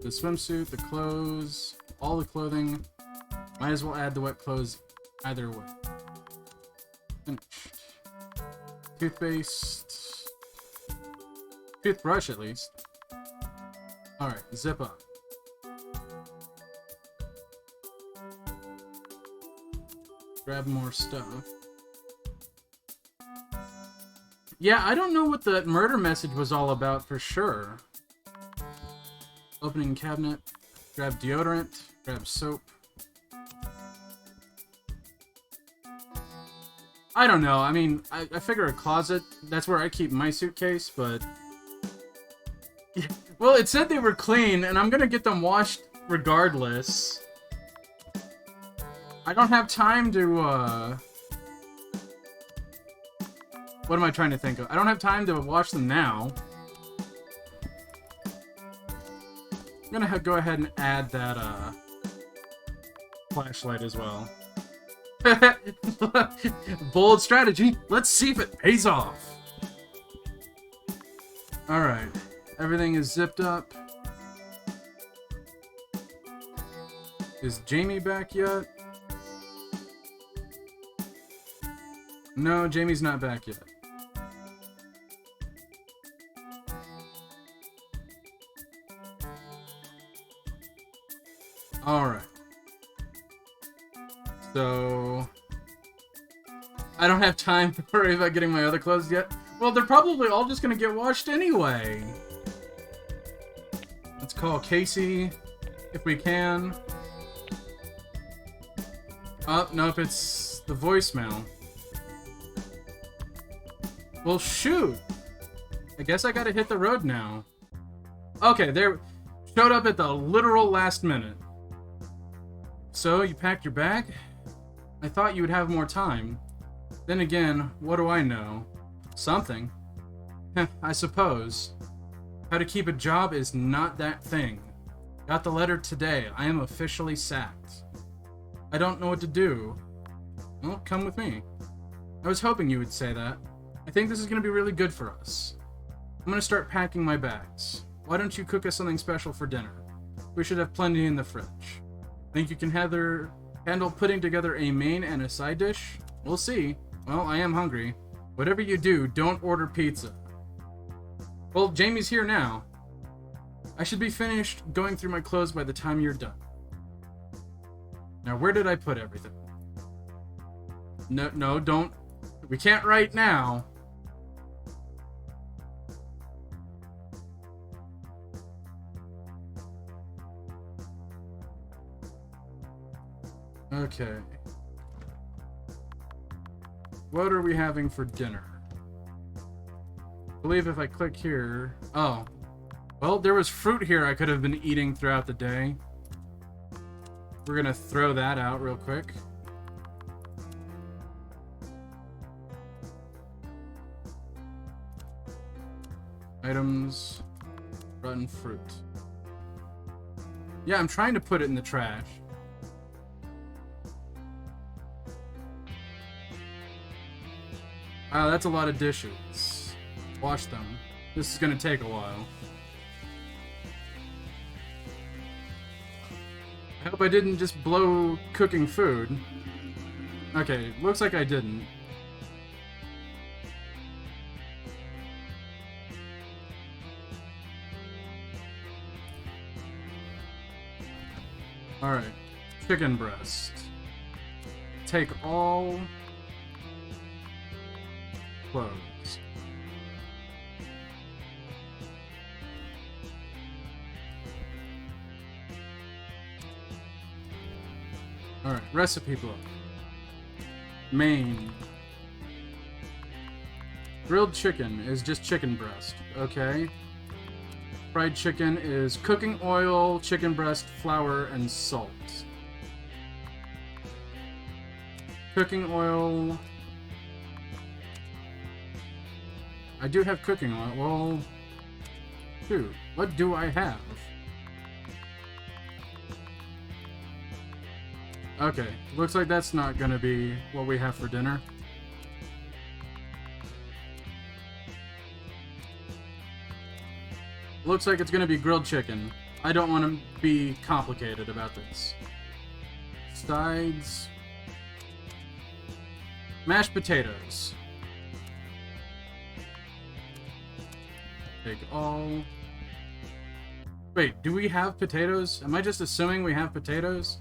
The swimsuit, the clothes, all the clothing. Might as well add the wet clothes either way. Finished. Toothpaste. Toothbrush at least. Alright, zip up. Grab more stuff. Yeah, I don't know what the murder message was all about for sure. Opening cabinet. Grab deodorant. Grab soap. I don't know. I mean, I figure a closet, that's where I keep my suitcase, but... Well, it said they were clean, and I'm gonna get them washed regardless. I don't have time to, what am I trying to think of? I don't have time to wash them now. I'm gonna go ahead and add that, flashlight as well. Bold strategy. Let's see if it pays off. Alright. Everything is zipped up. Is Jamie back yet? No, Jamie's not back yet. Alright. So... I don't have time to worry about getting my other clothes yet. Well, they're probably all just gonna get washed anyway. Let's call Casey, if we can. Oh, nope, it's the voicemail. Well, shoot! I guess I gotta hit the road now. Okay, there... Showed up at the literal last minute. So, you packed your bag? I thought you would have more time. Then again, what do I know? Something. Heh, I suppose. How to keep a job is not that thing. Got the letter today. I am officially sacked. I don't know what to do. Well, come with me. I was hoping you would say that. I think this is going to be really good for us. I'm going to start packing my bags. Why don't you cook us something special for dinner? We should have plenty in the fridge. Think you can handle putting together a main and a side dish? We'll see. Well, I am hungry. Whatever you do, don't order pizza. Well, Jamie's here now. I should be finished going through my clothes by the time you're done. Now, where did I put everything? No, don't. We can't write now. Okay. What are we having for dinner? I believe if I click here... Oh. Well, there was fruit here I could have been eating throughout the day. We're gonna throw that out real quick. Items. Rotten fruit. Yeah, I'm trying to put it in the trash. Wow, that's a lot of dishes. Wash them. This is gonna take a while. I hope I didn't just blow cooking food. Okay, looks like I didn't. Alright. Chicken breast. Take all clothes. Alright, recipe book. Main. Grilled chicken is just chicken breast. Okay. Fried chicken is cooking oil, chicken breast, flour, and salt. Cooking oil. I do have cooking oil. Well, dude, what do I have? Okay, looks like that's not gonna be what we have for dinner. Looks like it's gonna be grilled chicken. I don't want to be complicated about this. Sides. Mashed potatoes. Take all. Wait, do we have potatoes? Am I just assuming we have potatoes?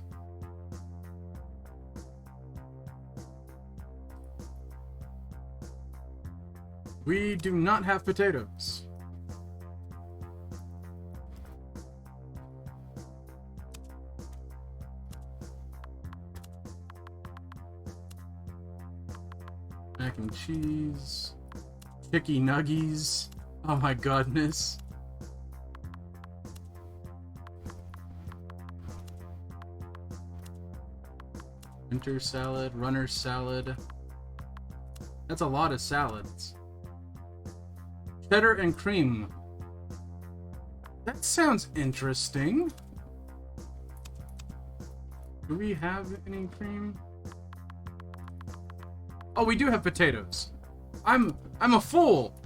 We do not have potatoes. Mac and cheese. Chicky nuggies. Oh my goodness. Winter salad, runner salad. That's a lot of salads. Cheddar and cream. That sounds interesting. Do we have any cream? Oh, we do have potatoes. I'm a fool.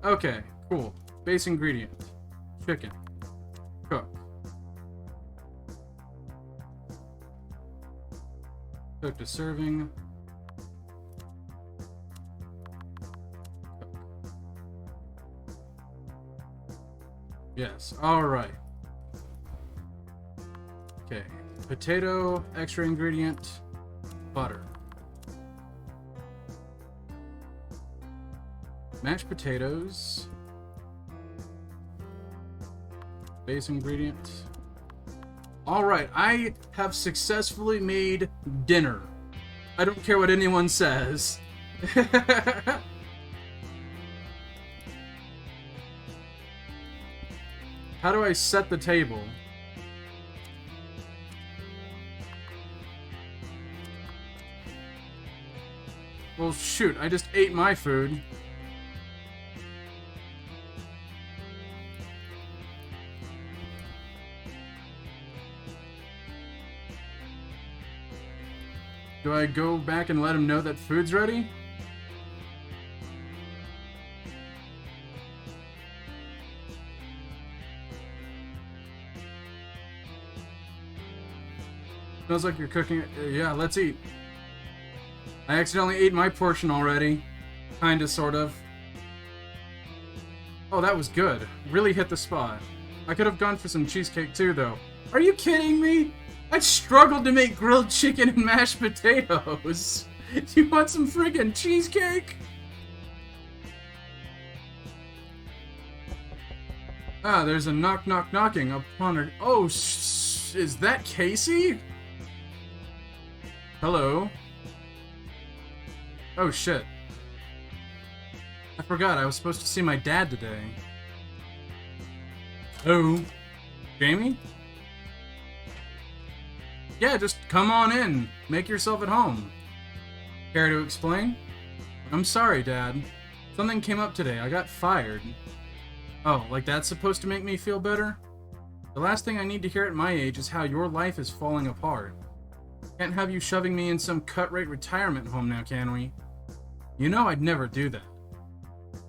Okay, cool. Base ingredient. Chicken. Cook. Cook to serving. Yes, alright. Okay. Potato, extra ingredient, butter. Mashed potatoes. Base ingredient. Alright, I have successfully made dinner. I don't care what anyone says. How do I set the table? Well, shoot, I just ate my food. Do I go back and let him know that food's ready? Smells like you're cooking it. Yeah, let's eat. I accidentally ate my portion already. Kinda, sort of. Oh, that was good. Really hit the spot. I could have gone for some cheesecake too, though. Are you kidding me? I struggled to make grilled chicken and mashed potatoes. You want some friggin' cheesecake? Ah, there's a knocking upon her. Oh, is that Casey? Hello. Oh shit. I forgot I was supposed to see my dad today. Oh. Jamie? Yeah, just come on in. Make yourself at home. Care to explain? I'm sorry, Dad. Something came up today. I got fired. Oh, like that's supposed to make me feel better? The last thing I need to hear at my age is how your life is falling apart. Can't have you shoving me in some cut-rate retirement home now, can we? You know I'd never do that.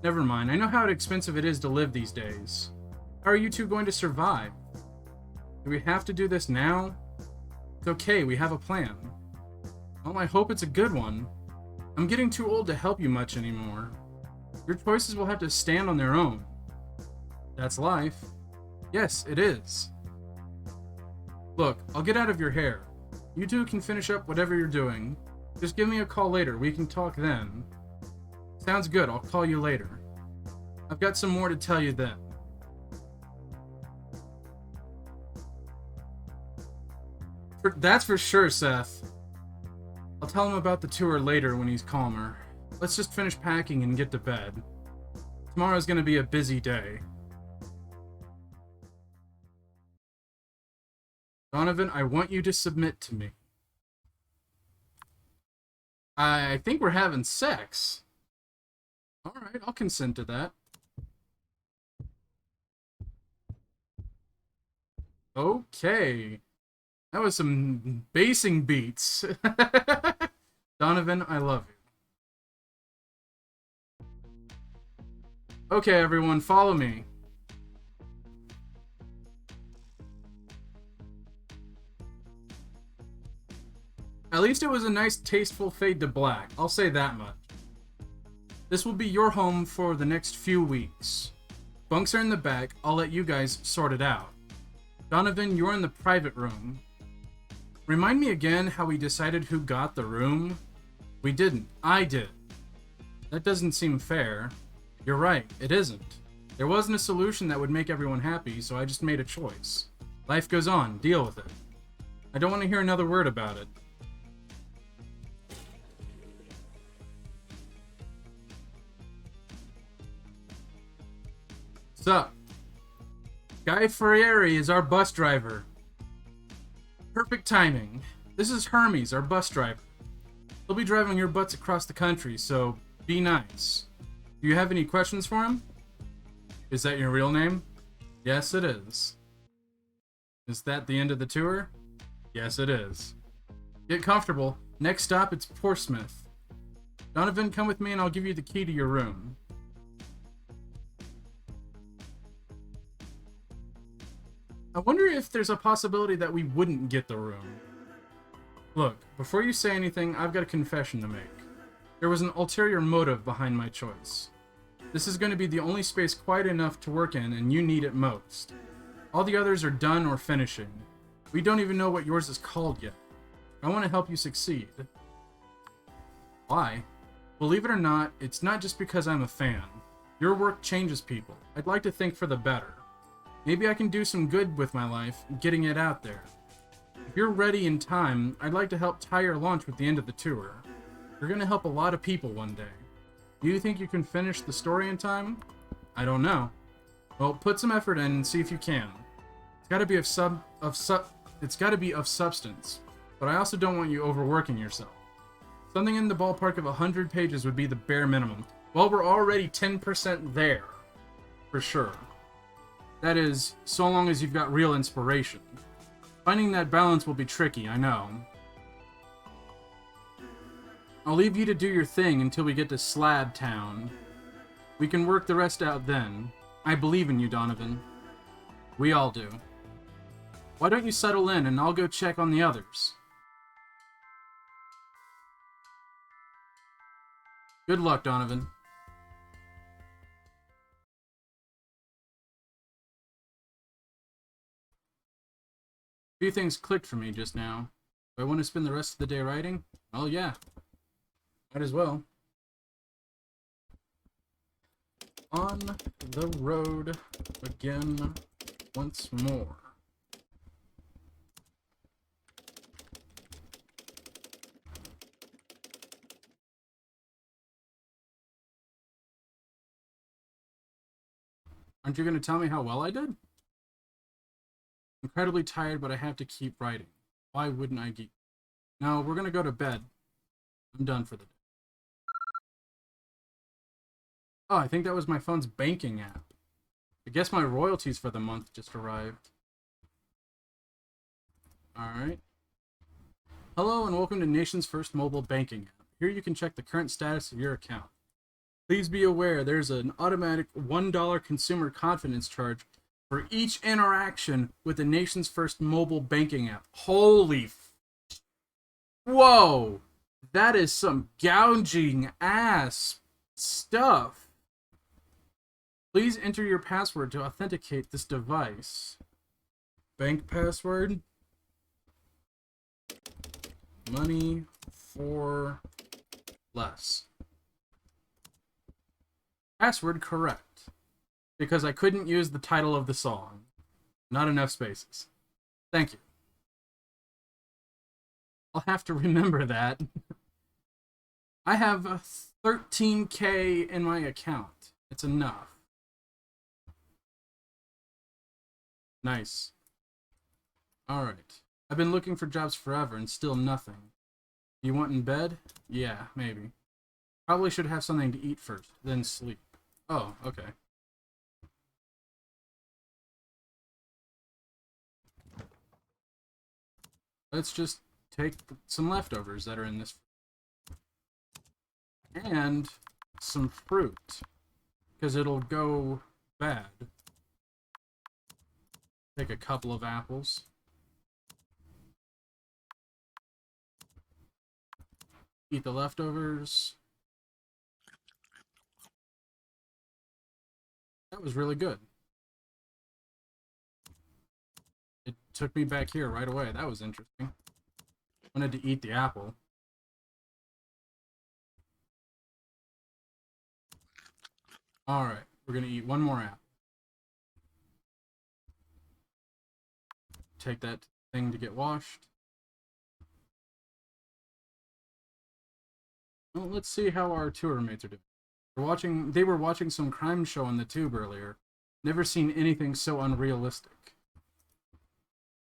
Never mind, I know how expensive it is to live these days. How are you two going to survive? Do we have to do this now? It's okay, we have a plan. Well, I hope it's a good one. I'm getting too old to help you much anymore. Your choices will have to stand on their own. That's life. Yes, it is. Look, I'll get out of your hair. You two can finish up whatever you're doing. Just give me a call later, we can talk then. Sounds good, I'll call you later. I've got some more to tell you then. That's for sure, Seth. I'll tell him about the tour later when he's calmer. Let's just finish packing and get to bed. Tomorrow's gonna be a busy day. Donovan, I want you to submit to me. I think we're having sex. Alright, I'll consent to that. Okay. That was some basing beats. Donovan, I love you. Okay, everyone, follow me. At least it was a nice, tasteful fade to black. I'll say that much. This will be your home for the next few weeks. Bunks are in the back. I'll let you guys sort it out. Donovan, you're in the private room. Remind me again how we decided who got the room? We didn't. I did. That doesn't seem fair. You're right, it isn't. There wasn't a solution that would make everyone happy, so I just made a choice. Life goes on, deal with it. I don't want to hear another word about it. Sup? Guy Ferrieri is our bus driver. Perfect timing. This is Hermes, our bus driver. He'll be driving your butts across the country, so be nice. Do you have any questions for him? Is that your real name? Yes, it is. Is that the end of the tour? Yes, it is. Get comfortable. Next stop, it's Portsmouth. Donovan, come with me and I'll give you the key to your room. I wonder if there's a possibility that we wouldn't get the room. Look, before you say anything, I've got a confession to make. There was an ulterior motive behind my choice. This is going to be the only space quiet enough to work in, and you need it most. All the others are done or finishing. We don't even know what yours is called yet. I want to help you succeed. Why? Believe it or not, it's not just because I'm a fan. Your work changes people. I'd like to think for the better. Maybe I can do some good with my life, getting it out there. If you're ready in time, I'd like to help tie your launch with the end of the tour. You're gonna help a lot of people one day. Do you think you can finish the story in time? I don't know. Well, put some effort in and see if you can. It's gotta be of substance, but I also don't want you overworking yourself. Something in the ballpark of 100 pages would be the bare minimum. Well, we're already 10% there, for sure. That is, so long as you've got real inspiration. Finding that balance will be tricky, I know. I'll leave you to do your thing until we get to Slab Town. We can work the rest out then. I believe in you, Donovan. We all do. Why don't you settle in and I'll go check on the others? Good luck, Donovan. A few things clicked for me just now. Do I want to spend the rest of the day writing? Oh yeah. Might as well. On the road again once more. Aren't you going to tell me how well I did? Incredibly tired, but I have to keep writing. Why wouldn't I keep? No, we're going to go to bed. I'm done for the day. Oh, I think that was my phone's banking app. I guess my royalties for the month just arrived. Alright. Hello and welcome to Nation's first mobile banking app. Here you can check the current status of your account. Please be aware there's an automatic $1 consumer confidence charge for each interaction with the nation's first mobile banking app. Holy whoa! That is some gouging ass stuff. Please enter your password to authenticate this device. Bank password. Money for less. Password correct. Because I couldn't use the title of the song. Not enough spaces. Thank you. I'll have to remember that. I have 13K in my account. It's enough. Nice. Alright. I've been looking for jobs forever and still nothing. You want in bed? Yeah, maybe. Probably should have something to eat first, then sleep. Oh, okay. Let's just take some leftovers that are in this. And some fruit. Because it'll go bad. Take a couple of apples. Eat the leftovers. That was really good. It took me back here right away. That was interesting. Wanted to eat the apple. Alright, we're gonna eat one more apple. Take that thing to get washed. Well, let's see how our two roommates are doing. They were watching some crime show on the tube earlier. Never seen anything so unrealistic.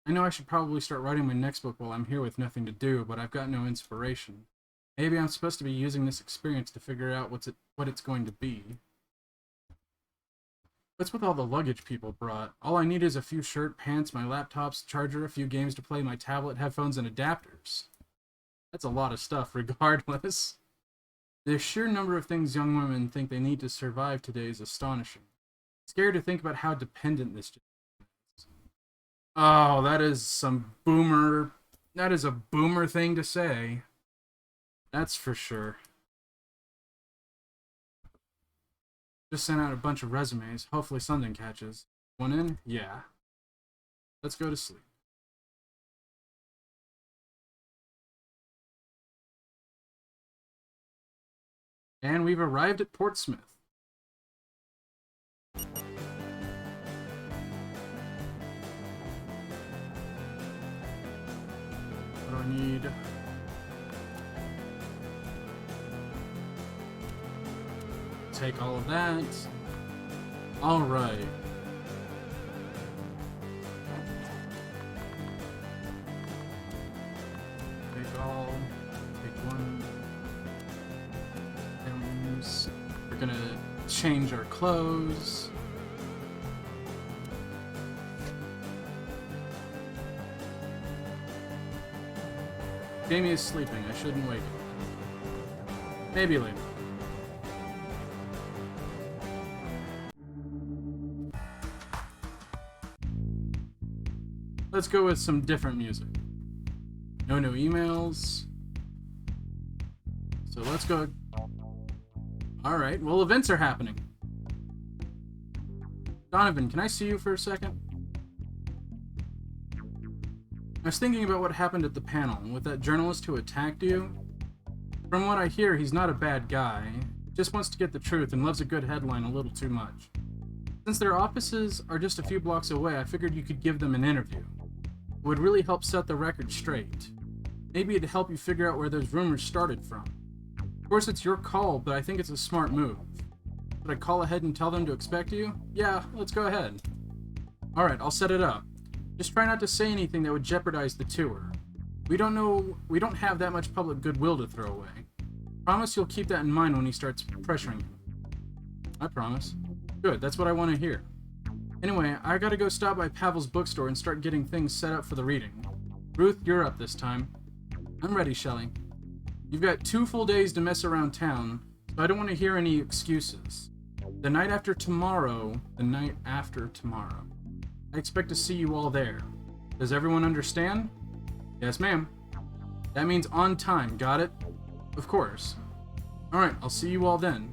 I know I should probably start writing my next book while I'm here with nothing to do, but I've got no inspiration. Maybe I'm supposed to be using this experience to figure out what it's going to be. What's with all the luggage people brought? All I need is a few shirt, pants, my laptop's charger, a few games to play, my tablet, headphones, and adapters. That's a lot of stuff, regardless. The sheer number of things young women think they need to survive today is astonishing. Scared to think about how dependent this is. Oh, that is some boomer... That is a boomer thing to say. That's for sure. Just sent out a bunch of resumes. Hopefully something catches. One in? Yeah. Let's go to sleep. And we've arrived at Portsmouth. What do I need? Take all of that. All right. Take all. Take one. Items. We're gonna change our clothes. Jamie is sleeping. I shouldn't wake him. Maybe later. Let's go with some different music. No new emails. So let's go. Alright, well, events are happening. Donovan, can I see you for a second? I was thinking about what happened at the panel with that journalist who attacked you. From what I hear, he's not a bad guy. Just wants to get the truth and loves a good headline a little too much. Since their offices are just a few blocks away, I figured you could give them an interview. It would really help set the record straight. Maybe it'd help you figure out where those rumors started from. Of course, it's your call, but I think it's a smart move. Should I call ahead and tell them to expect you? Yeah, let's go ahead. Alright, I'll set it up. Just try not to say anything that would jeopardize the tour. We don't have that much public goodwill to throw away. Promise you'll keep that in mind when he starts pressuring you. I promise. Good, that's what I want to hear. Anyway, I gotta go stop by Pavel's bookstore and start getting things set up for the reading. Ruth, you're up this time. I'm ready, Shelley. You've got 2 full days to mess around town, so I don't want to hear any excuses. The night after tomorrow, I expect to see you all there. Does everyone understand? Yes, ma'am. That means on time, got it? Of course. Alright, I'll see you all then.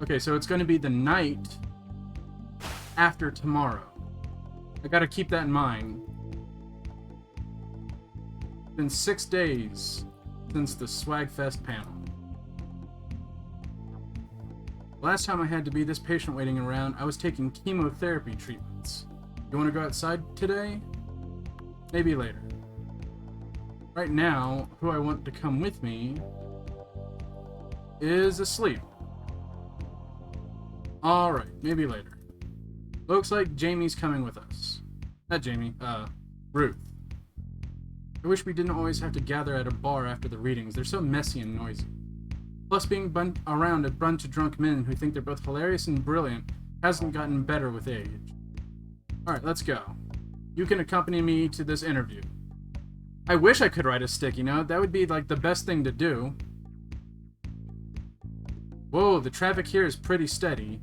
Okay, so it's going to be the night after tomorrow. I gotta keep that in mind. It's been 6 days since the Swagfest panel. Last time I had to be this patient waiting around, I was taking chemotherapy treatments. You want to go outside today? Maybe later. Right now, who I want to come with me is asleep. Alright, maybe later. Looks like Jamie's coming with us. Not Jamie, Ruth. I wish we didn't always have to gather at a bar after the readings. They're so messy and noisy. Plus, being around a bunch of drunk men who think they're both hilarious and brilliant hasn't gotten better with age. Alright, let's go. You can accompany me to this interview. I wish I could write a sticky note. That would be, like, the best thing to do. Whoa, the traffic here is pretty steady.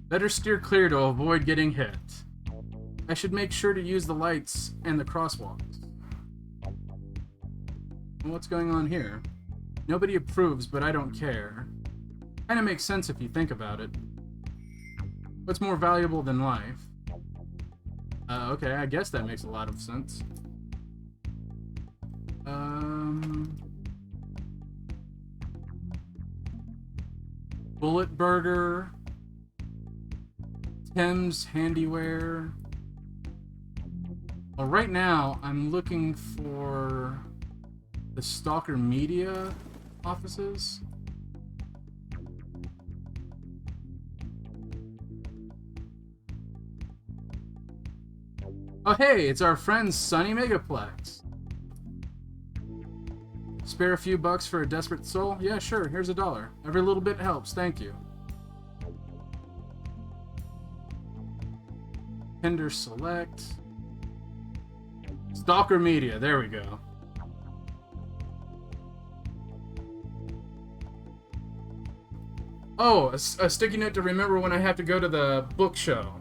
Better steer clear to avoid getting hit. I should make sure to use the lights and the crosswalks. What's going on here? Nobody approves, but I don't care. Kinda makes sense if you think about it. What's more valuable than life? Okay, I guess that makes a lot of sense. Bullet Burger. Tim's Handiwear. Well, right now, I'm looking for the Stalker Media offices. Oh hey, it's our friend Sunny Megaplex. Spare a few bucks for a desperate soul? Yeah, sure, here's $1. Every little bit helps, thank you. Tender Select. Stalker Media, there we go. Oh, a sticky note to remember when I have to go to the book show.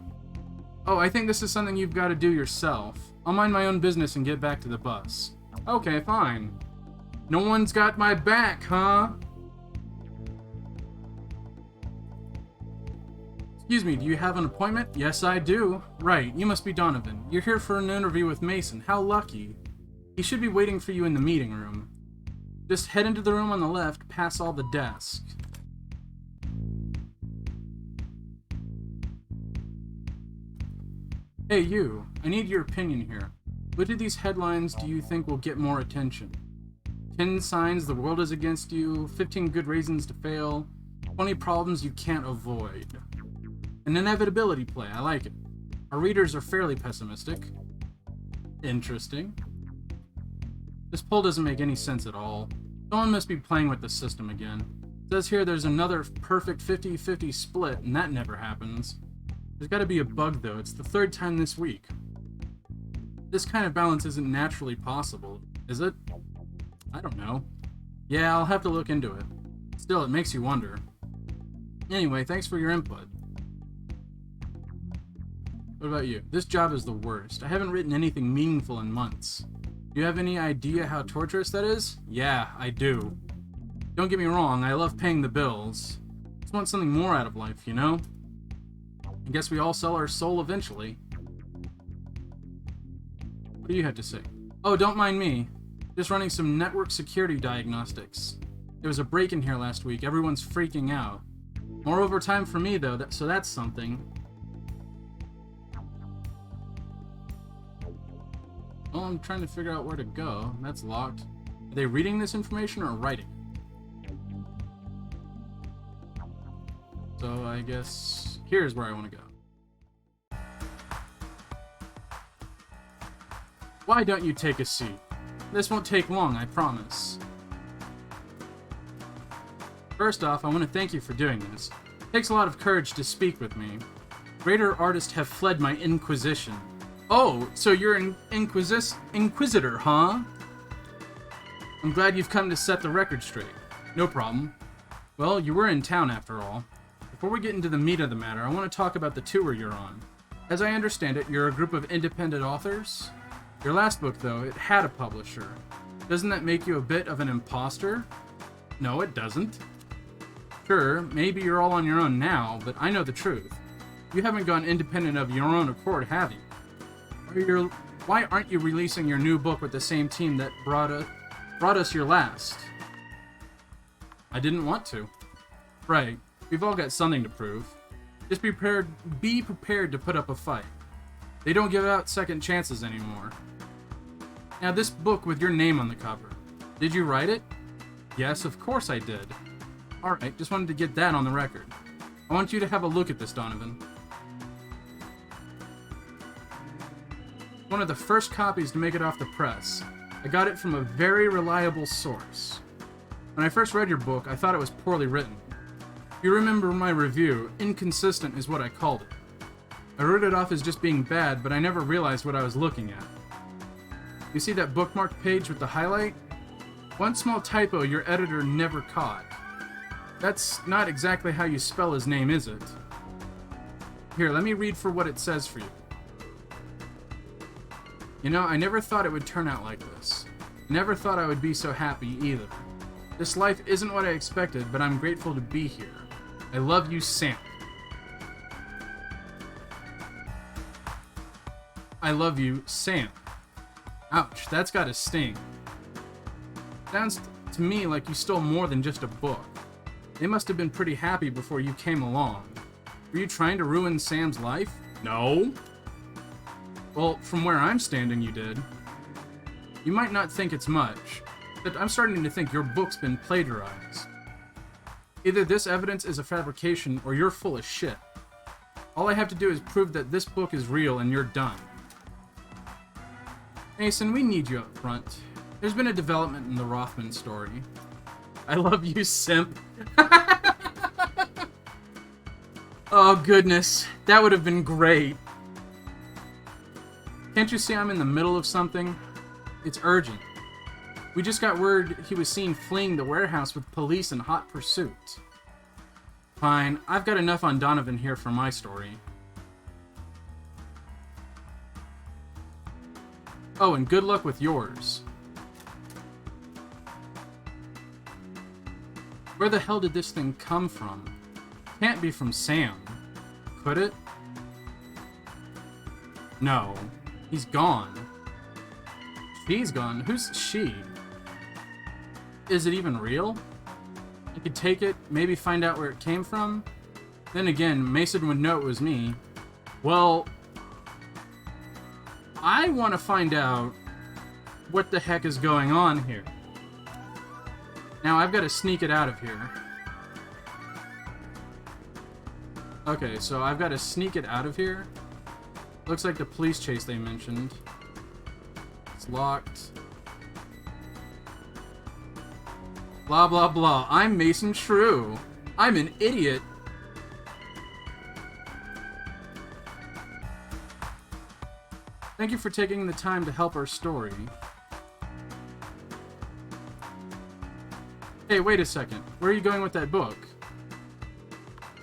Oh, I think this is something you've got to do yourself. I'll mind my own business and get back to the bus. Okay, fine. No one's got my back, huh? Excuse me, do you have an appointment? Yes, I do. Right, you must be Donovan. You're here for an interview with Mason. How lucky. He should be waiting for you in the meeting room. Just head into the room on the left, past all the desks. Hey you, I need your opinion here. Which of these headlines do you think will get more attention? 10 signs the world is against you, 15 good reasons to fail, 20 problems you can't avoid. An inevitability play, I like it. Our readers are fairly pessimistic. Interesting. This poll doesn't make any sense at all. Someone must be playing with the system again. It says here there's another perfect 50-50 split, and that never happens. There's gotta be a bug though, it's the 3rd time this week. This kind of balance isn't naturally possible, is it? I don't know. Yeah, I'll have to look into it. Still, it makes you wonder. Anyway, thanks for your input. What about you? This job is the worst. I haven't written anything meaningful in months. Do you have any idea how torturous that is? Yeah, I do. Don't get me wrong, I love paying the bills. Just want something more out of life, you know? I guess we all sell our soul eventually. What do you have to say? Oh, don't mind me. Just running some network security diagnostics. There was a break in here last week. Everyone's freaking out. More overtime for me, though, so that's something. Well, I'm trying to figure out where to go. That's locked. Are they reading this information or writing it? So I guess here's where I want to go. Why don't you take a seat? This won't take long, I promise. First off, I want to thank you for doing this. It takes a lot of courage to speak with me. Greater artists have fled my inquisition. Oh, so you're an inquisitor, huh? I'm glad you've come to set the record straight. No problem. Well, you were in town after all. Before we get into the meat of the matter, I want to talk about the tour you're on. As I understand it, you're a group of independent authors? Your last book, though, it had a publisher. Doesn't that make you a bit of an imposter? No, it doesn't. Sure, maybe you're all on your own now, but I know the truth. You haven't gone independent of your own accord, have you? Why aren't you releasing your new book with the same team that brought us your last? I didn't want to. Right, we've all got something to prove. Just be prepared to put up a fight. They don't give out second chances anymore. Now this book with your name on the cover. Did you write it? Yes, of course I did. Alright, just wanted to get that on the record. I want you to have a look at this, Donovan. One of the first copies to make it off the press. I got it from a very reliable source. When I first read your book, I thought it was poorly written. If you remember my review, inconsistent is what I called it. I wrote it off as just being bad, but I never realized what I was looking at. You see that bookmarked page with the highlight? One small typo your editor never caught. That's not exactly how you spell his name, is it? Here, let me read for what it says for you. You know, I never thought it would turn out like this. Never thought I would be so happy either. This life isn't what I expected, but I'm grateful to be here. I love you, Sam. I love you, Sam. Ouch, that's gotta sting. Sounds to me like you stole more than just a book. They must have been pretty happy before you came along. Were you trying to ruin Sam's life? No. Well, from where I'm standing, you did. You might not think it's much, but I'm starting to think your book's been plagiarized. Either this evidence is a fabrication or you're full of shit. All I have to do is prove that this book is real and you're done. Mason, we need you up front. There's been a development in the Rothman story. I love you, simp. Oh, goodness. That would have been great. Can't you see I'm in the middle of something? It's urgent. We just got word he was seen fleeing the warehouse with police in hot pursuit. Fine, I've got enough on Donovan here for my story. Oh, and good luck with yours. Where the hell did this thing come from? Can't be from Sam. Could it? No. He's gone. She's gone. Who's she? Is it even real? I could take it, maybe find out where it came from. Then again, Mason would know it was me. Well, I want to find out what the heck is going on here. Now, I've got to sneak it out of here. Okay, so I've got to sneak it out of here. Looks like the police chase they mentioned. It's locked. Blah, blah, blah. I'm Mason Shrew. I'm an idiot. Thank you for taking the time to help our story. Hey, wait a second. Where are you going with that book?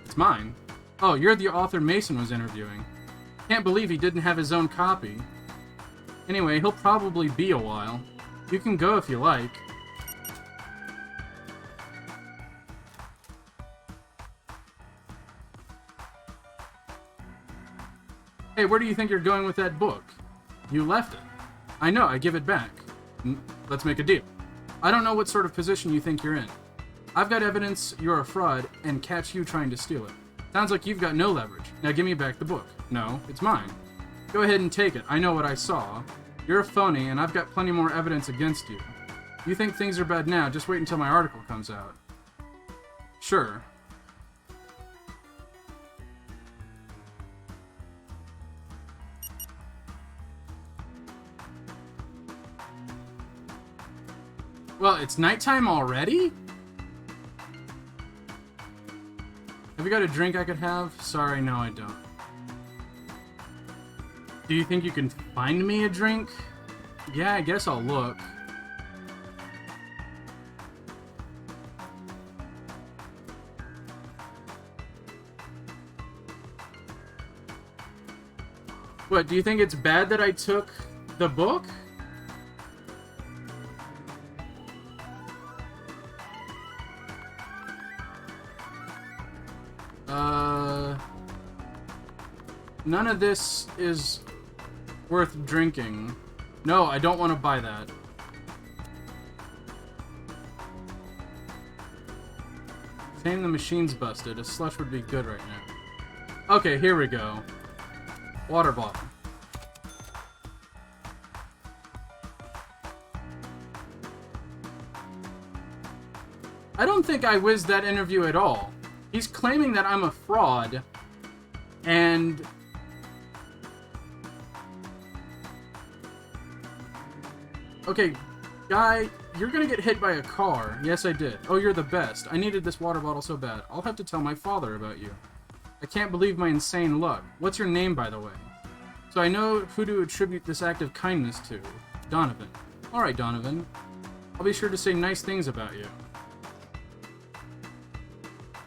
It's mine. Oh, you're the author Mason was interviewing. Can't believe he didn't have his own copy. Anyway, he'll probably be a while. You can go if you like. Hey, where do you think you're going with that book? You left it. I know, I give it back. Let's make a deal. I don't know what sort of position you think you're in. I've got evidence you're a fraud and catch you trying to steal it. Sounds like you've got no leverage. Now give me back the book. No, it's mine. Go ahead and take it. I know what I saw. You're a phony, and I've got plenty more evidence against you. You think things are bad now, just wait until my article comes out. Sure. Well, it's nighttime already? Have you got a drink I could have? Sorry, no I don't. Do you think you can find me a drink? Yeah, I guess I'll look. What, do you think it's bad that I took the book? None of this is worth drinking. No, I don't want to buy that. Shame the machine's busted. A slush would be good right now. Okay, here we go. Water bottle. I don't think I whizzed that interview at all. He's claiming that I'm a fraud, and okay, guy, you're gonna get hit by a car. Yes, I did. Oh, you're the best. I needed this water bottle so bad. I'll have to tell my father about you. I can't believe my insane luck. What's your name, by the way? So I know who to attribute this act of kindness to. Donovan. Alright, Donovan. I'll be sure to say nice things about you.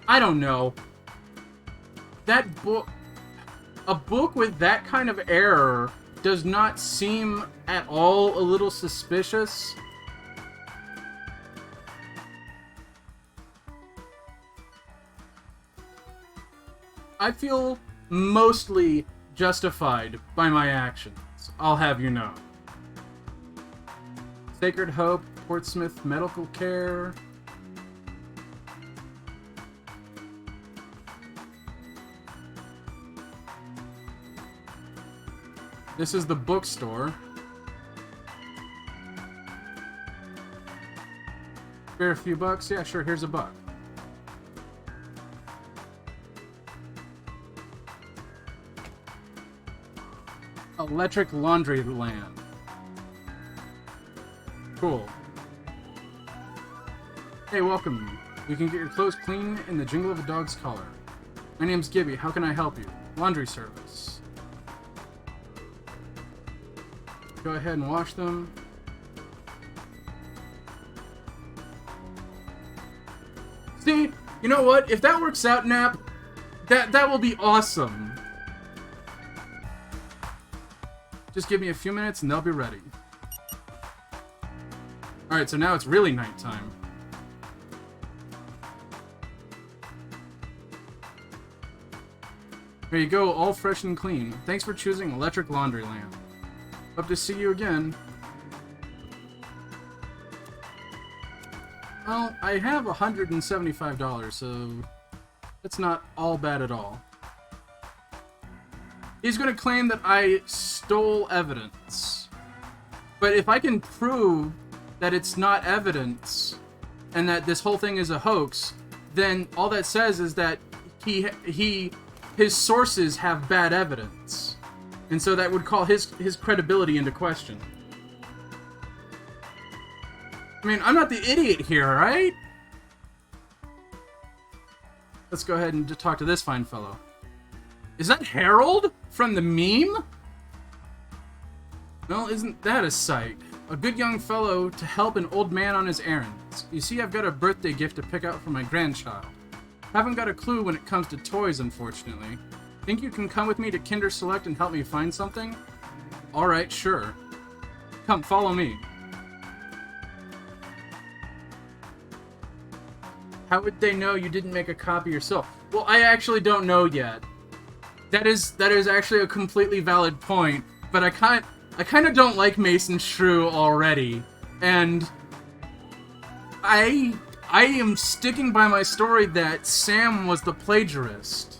I don't know. That book... A book with that kind of error does not seem at all a little suspicious. I feel mostly justified by my actions, I'll have you know. Sacred Hope, Portsmouth Medical Care. This is the bookstore. Spare a few bucks? Yeah, sure, here's a buck. Electric laundry lamp. Cool. Hey, welcome. You can get your clothes clean in the jingle of a dog's collar. My name's Gibby. How can I help you? Laundry service. Go ahead and wash them. See, you know what? If that works out, Nap, that will be awesome. Just give me a few minutes and they'll be ready. Alright, so now it's really nighttime. There you go, all fresh and clean. Thanks for choosing electric laundry lamp. Hope to see you again. Well, I have $175, so it's not all bad at all. He's going to claim that I stole evidence. But if I can prove that it's not evidence and that this whole thing is a hoax, then all that says is that his sources have bad evidence. And so that would call his credibility into question. I mean, I'm not the idiot here, right? Let's go ahead and just talk to this fine fellow. Is that Harold from the meme? Well, isn't that a sight? a good young fellow to help an old man on his errands. You see, I've got a birthday gift to pick out for my grandchild. Haven't got a clue when it comes to toys, unfortunately. Think you can come with me to Kinder Select and help me find something? Alright, sure. Come, follow me. How would they know you didn't make a copy yourself? Well, I actually don't know yet. That is actually a completely valid point, but I kind of don't like Mason Shrew already, and I am sticking by my story that Sam was the plagiarist.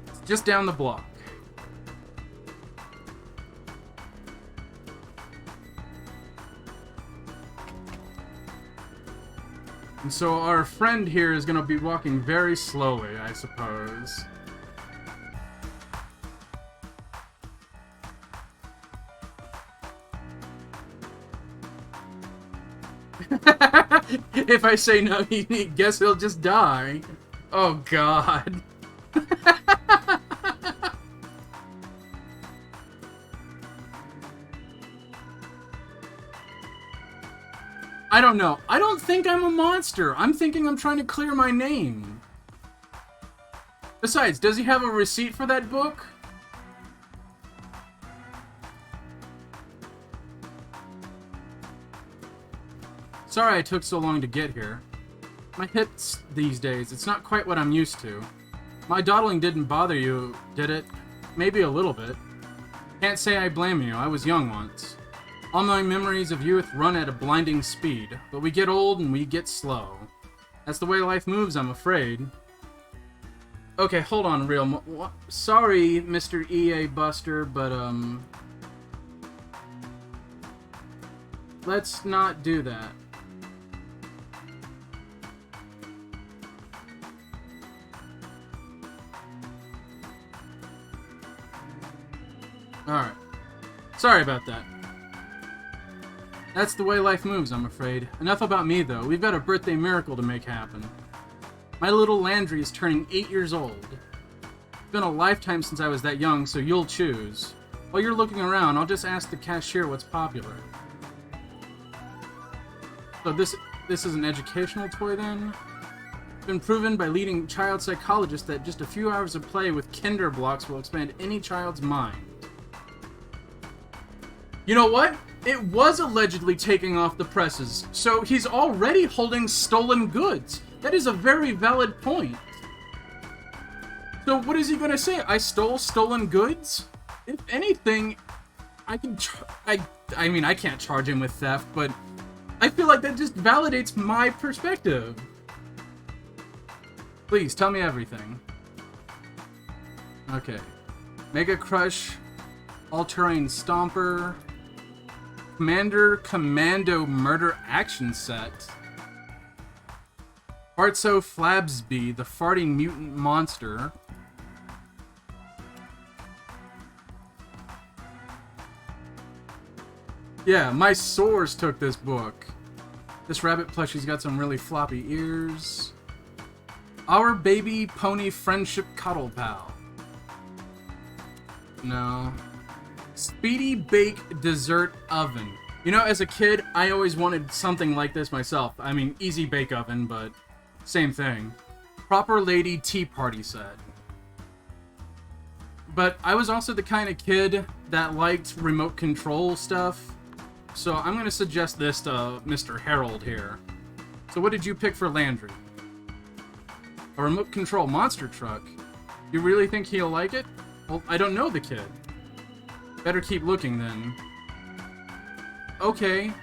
It's just down the block. And so our friend here is going to be walking very slowly, I suppose. If I say no, he guess he'll just die. Oh, God. I don't know. I don't think I'm a monster. I'm thinking I'm trying to clear my name. Besides, does he have a receipt for that book? Sorry I took so long to get here. My hips these days, it's not quite what I'm used to. My dawdling didn't bother you, did it? Maybe a little bit. Can't say I blame you, I was young once. All my memories of youth run at a blinding speed, but we get old and we get slow. That's the way life moves, I'm afraid. Okay, hold on, real. Sorry, Mr. EA Buster, but, let's not do that. Alright. Sorry about that. That's the way life moves, I'm afraid. Enough about me, though. We've got a birthday miracle to make happen. My little Landry is turning 8 years old. It's been a lifetime since I was that young, so you'll choose. While you're looking around, I'll just ask the cashier what's popular. So this is an educational toy, then? It's been proven by leading child psychologists that just a few hours of play with Kinder blocks will expand any child's mind. You know what? It was allegedly taking off the presses, so he's already holding stolen goods. That is a very valid point. So what is he gonna say? I stole stolen goods? If anything, I can I mean, I can't charge him with theft, but I feel like that just validates my perspective. Please, tell me everything. Okay. Mega Crush, All-Terrain Stomper, Commander Commando Murder Action Set, Fartso Flabsby, the Farting Mutant Monster, yeah, my sores took this book. This rabbit plushie's got some really floppy ears. Our Baby Pony Friendship Cuddle Pal. No. Speedy Bake Dessert Oven. You know, as a kid, I always wanted something like this myself. I mean, Easy Bake Oven, but same thing. Proper Lady Tea Party Set. But I was also the kind of kid that liked remote control stuff, so I'm going to suggest this to Mr. Harold here. So what did you pick for Landry? A remote control monster truck? You really think he'll like it? Well, I don't know the kid. Better keep looking, then. Okay.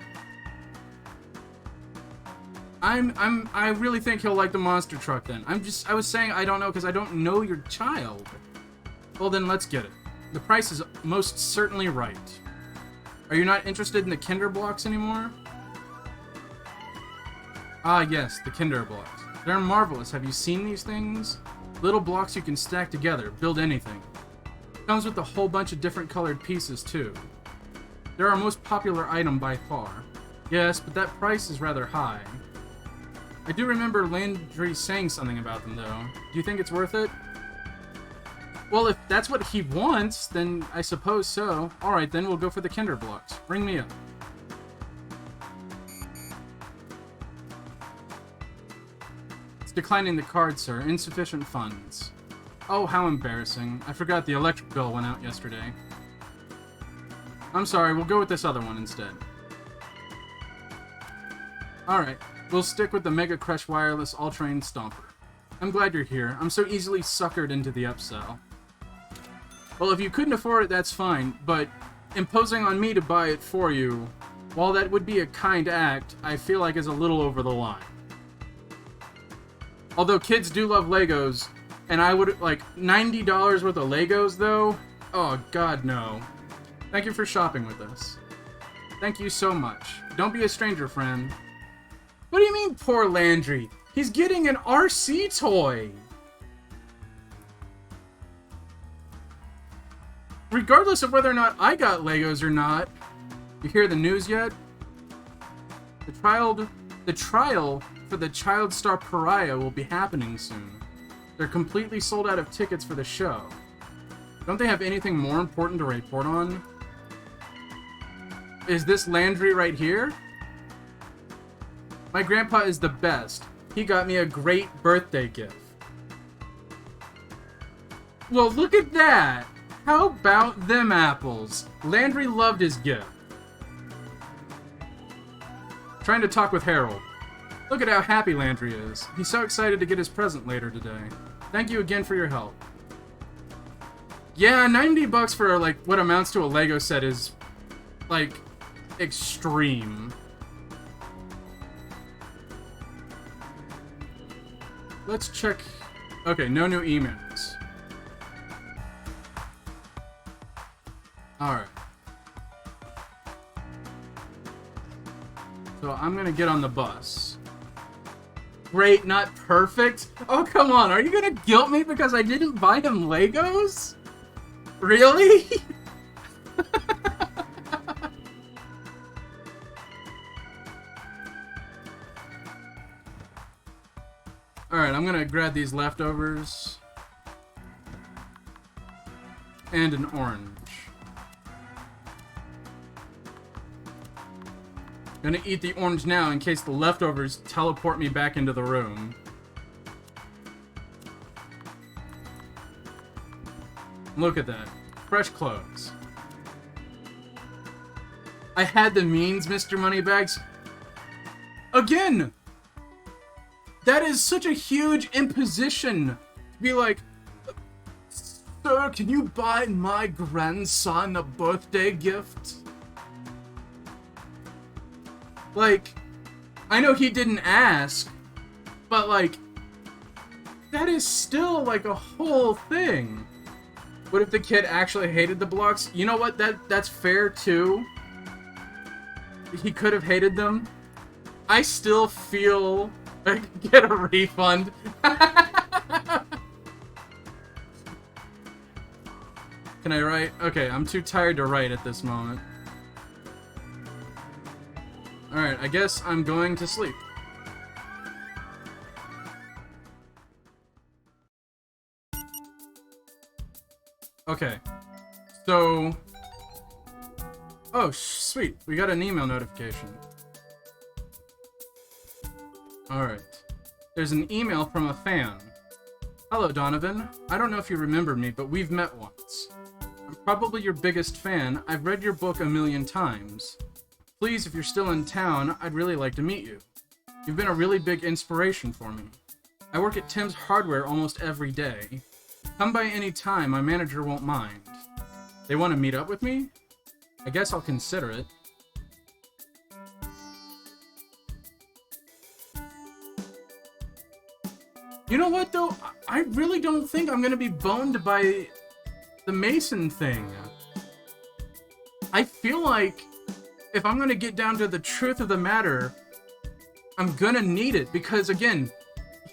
I really think he'll like the monster truck, then. I was saying I don't know because I don't know your child. Well, then let's get it. The price is most certainly right. Are you not interested in the Kinder blocks anymore? Ah, yes, the Kinder blocks. They're marvelous. Have you seen these things? Little blocks you can stack together, build anything. Comes with a whole bunch of different colored pieces, too. They're our most popular item by far. Yes, but that price is rather high. I do remember Landry saying something about them, though. Do you think it's worth it? Well, if that's what he wants, then I suppose so. Alright, then we'll go for the Kinder blocks. Bring me up. It's declining the card, sir. Insufficient funds. Oh, how embarrassing. I forgot the electric bill went out yesterday. I'm sorry, we'll go with this other one instead. Alright, we'll stick with the Mega Crush Wireless All-Terrain Stomper. I'm glad you're here. I'm so easily suckered into the upsell. Well, if you couldn't afford it, that's fine, but imposing on me to buy it for you, while that would be a kind act, I feel like is a little over the line. Although kids do love Legos, and I would, like, $90 worth of Legos, though? Oh, God, no. Thank you for shopping with us. Thank you so much. Don't be a stranger, friend. What do you mean, poor Landry? He's getting an RC toy! Regardless of whether or not I got Legos or not, you hear the news yet? The trial for the Child Star Pariah will be happening soon. They're completely sold out of tickets for the show. Don't they have anything more important to report on? Is this Landry right here? My grandpa is the best. He got me a great birthday gift. Well, look at that! How about them apples? Landry loved his gift. Trying to talk with Harold. Look at how happy Landry is. He's so excited to get his present later today. Thank you again for your help. Yeah, $90 for, like, what amounts to a Lego set is, like, extreme. Let's check. Okay, no new emails. Alright. So I'm gonna get on the bus. Great, not perfect? Oh, come on, are you gonna guilt me because I didn't buy him Legos? Really? Alright, I'm gonna grab these leftovers. And an orange. Gonna eat the orange now in case the leftovers teleport me back into the room. Look at that. Fresh clothes. I had the means, Mr. Moneybags. Again! That is such a huge imposition. To be like, sir, can you buy my grandson a birthday gift? Like, I know he didn't ask, but like, that is still like a whole thing. What if the kid actually hated the blocks? You know what? That's fair too. He could have hated them. I still feel like get a refund. Can I write? Okay, I'm too tired to write at this moment. Alright, I guess I'm going to sleep. Okay. So... Oh, sweet. We got an email notification. Alright. There's an email from a fan. Hello, Donovan. I don't know if you remember me, but we've met once. I'm probably your biggest fan. I've read your book a million times. Please, if you're still in town, I'd really like to meet you. You've been a really big inspiration for me. I work at Tim's Hardware almost every day. Come by any time, my manager won't mind. They want to meet up with me? I guess I'll consider it. You know what, though? I really don't think I'm gonna be boned by the Mason thing. I feel like if I'm gonna get down to the truth of the matter, I'm gonna need it because, again,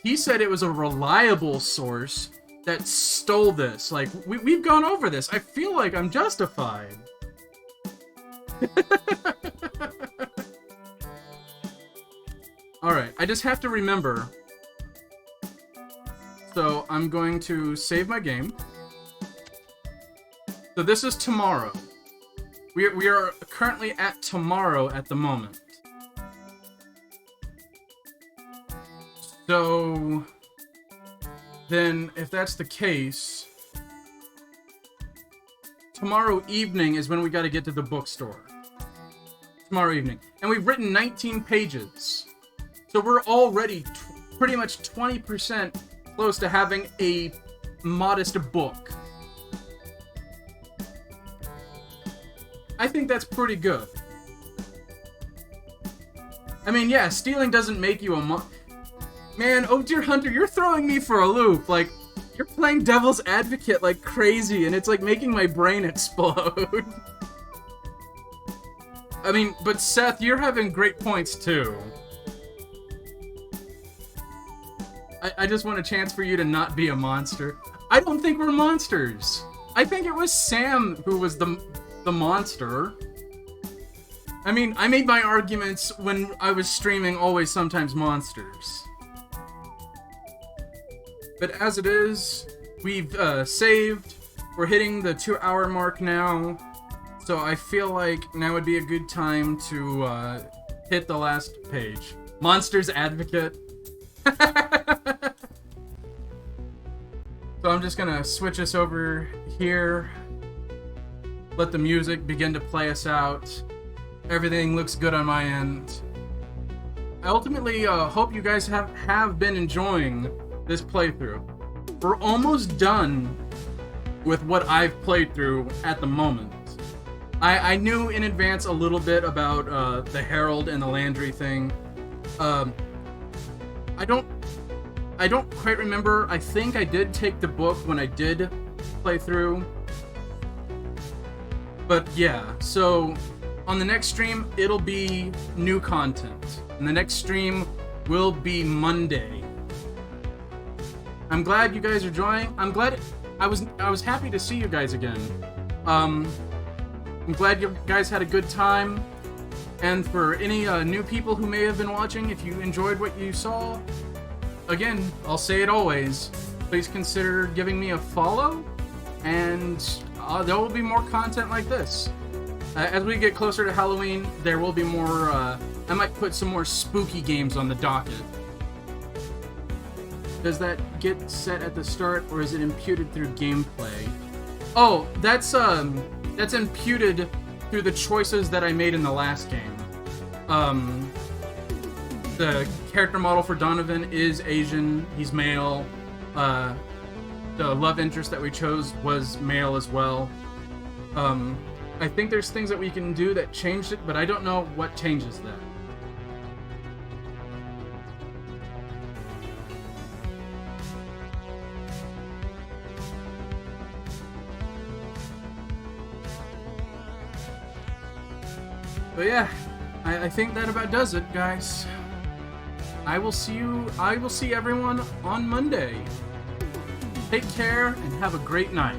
he said it was a reliable source that stole this. Like, we've gone over this. I feel like I'm justified. Alright, I just have to remember. So, I'm going to save my game. So this is tomorrow. We are currently at tomorrow at the moment. So then, if that's the case, tomorrow evening is when we got to get to the bookstore. Tomorrow evening. And we've written 19 pages. So we're already pretty much 20% close to having a modest book. I think that's pretty good. I mean, yeah, stealing doesn't make you a Man, oh dear Hunter, you're throwing me for a loop. Like, you're playing devil's advocate like crazy, and it's like making my brain explode. I mean, but Seth, you're having great points too. I just want a chance for you to not be a monster. I don't think we're monsters. I think it was Sam who was the monster. I mean, I made my arguments when I was streaming Always Sometimes Monsters. But as it is, we've saved. We're hitting the 2-hour mark now. So I feel like now would be a good time to hit the last page. Monsters Advocate. So I'm just gonna switch us over here. Let the music begin to play us out. Everything looks good on my end. I ultimately hope you guys have been enjoying this playthrough. We're almost done with what I've played through at the moment. I knew in advance a little bit about the Herald and the Landry thing. I don't quite remember. I think I did take the book when I did play through. But yeah, so on the next stream, it'll be new content. And the next stream will be Monday. I'm glad you guys are joining. I'm glad I was happy to see you guys again. I'm glad you guys had a good time. And for any new people who may have been watching, if you enjoyed what you saw, again, I'll say it always, please consider giving me a follow, and there will be more content like this. As we get closer to Halloween, there will be more, I might put some more spooky games on the docket. Does that get set at the start, or is it imputed through gameplay? Oh, that's imputed through the choices that I made in the last game. The character model for Donovan is Asian, he's male. The love interest that we chose was male as well. I think there's things that we can do that changed it, but I don't know what changes that. But yeah, I think that about does it, guys. I will see everyone on Monday. Take care and have a great night.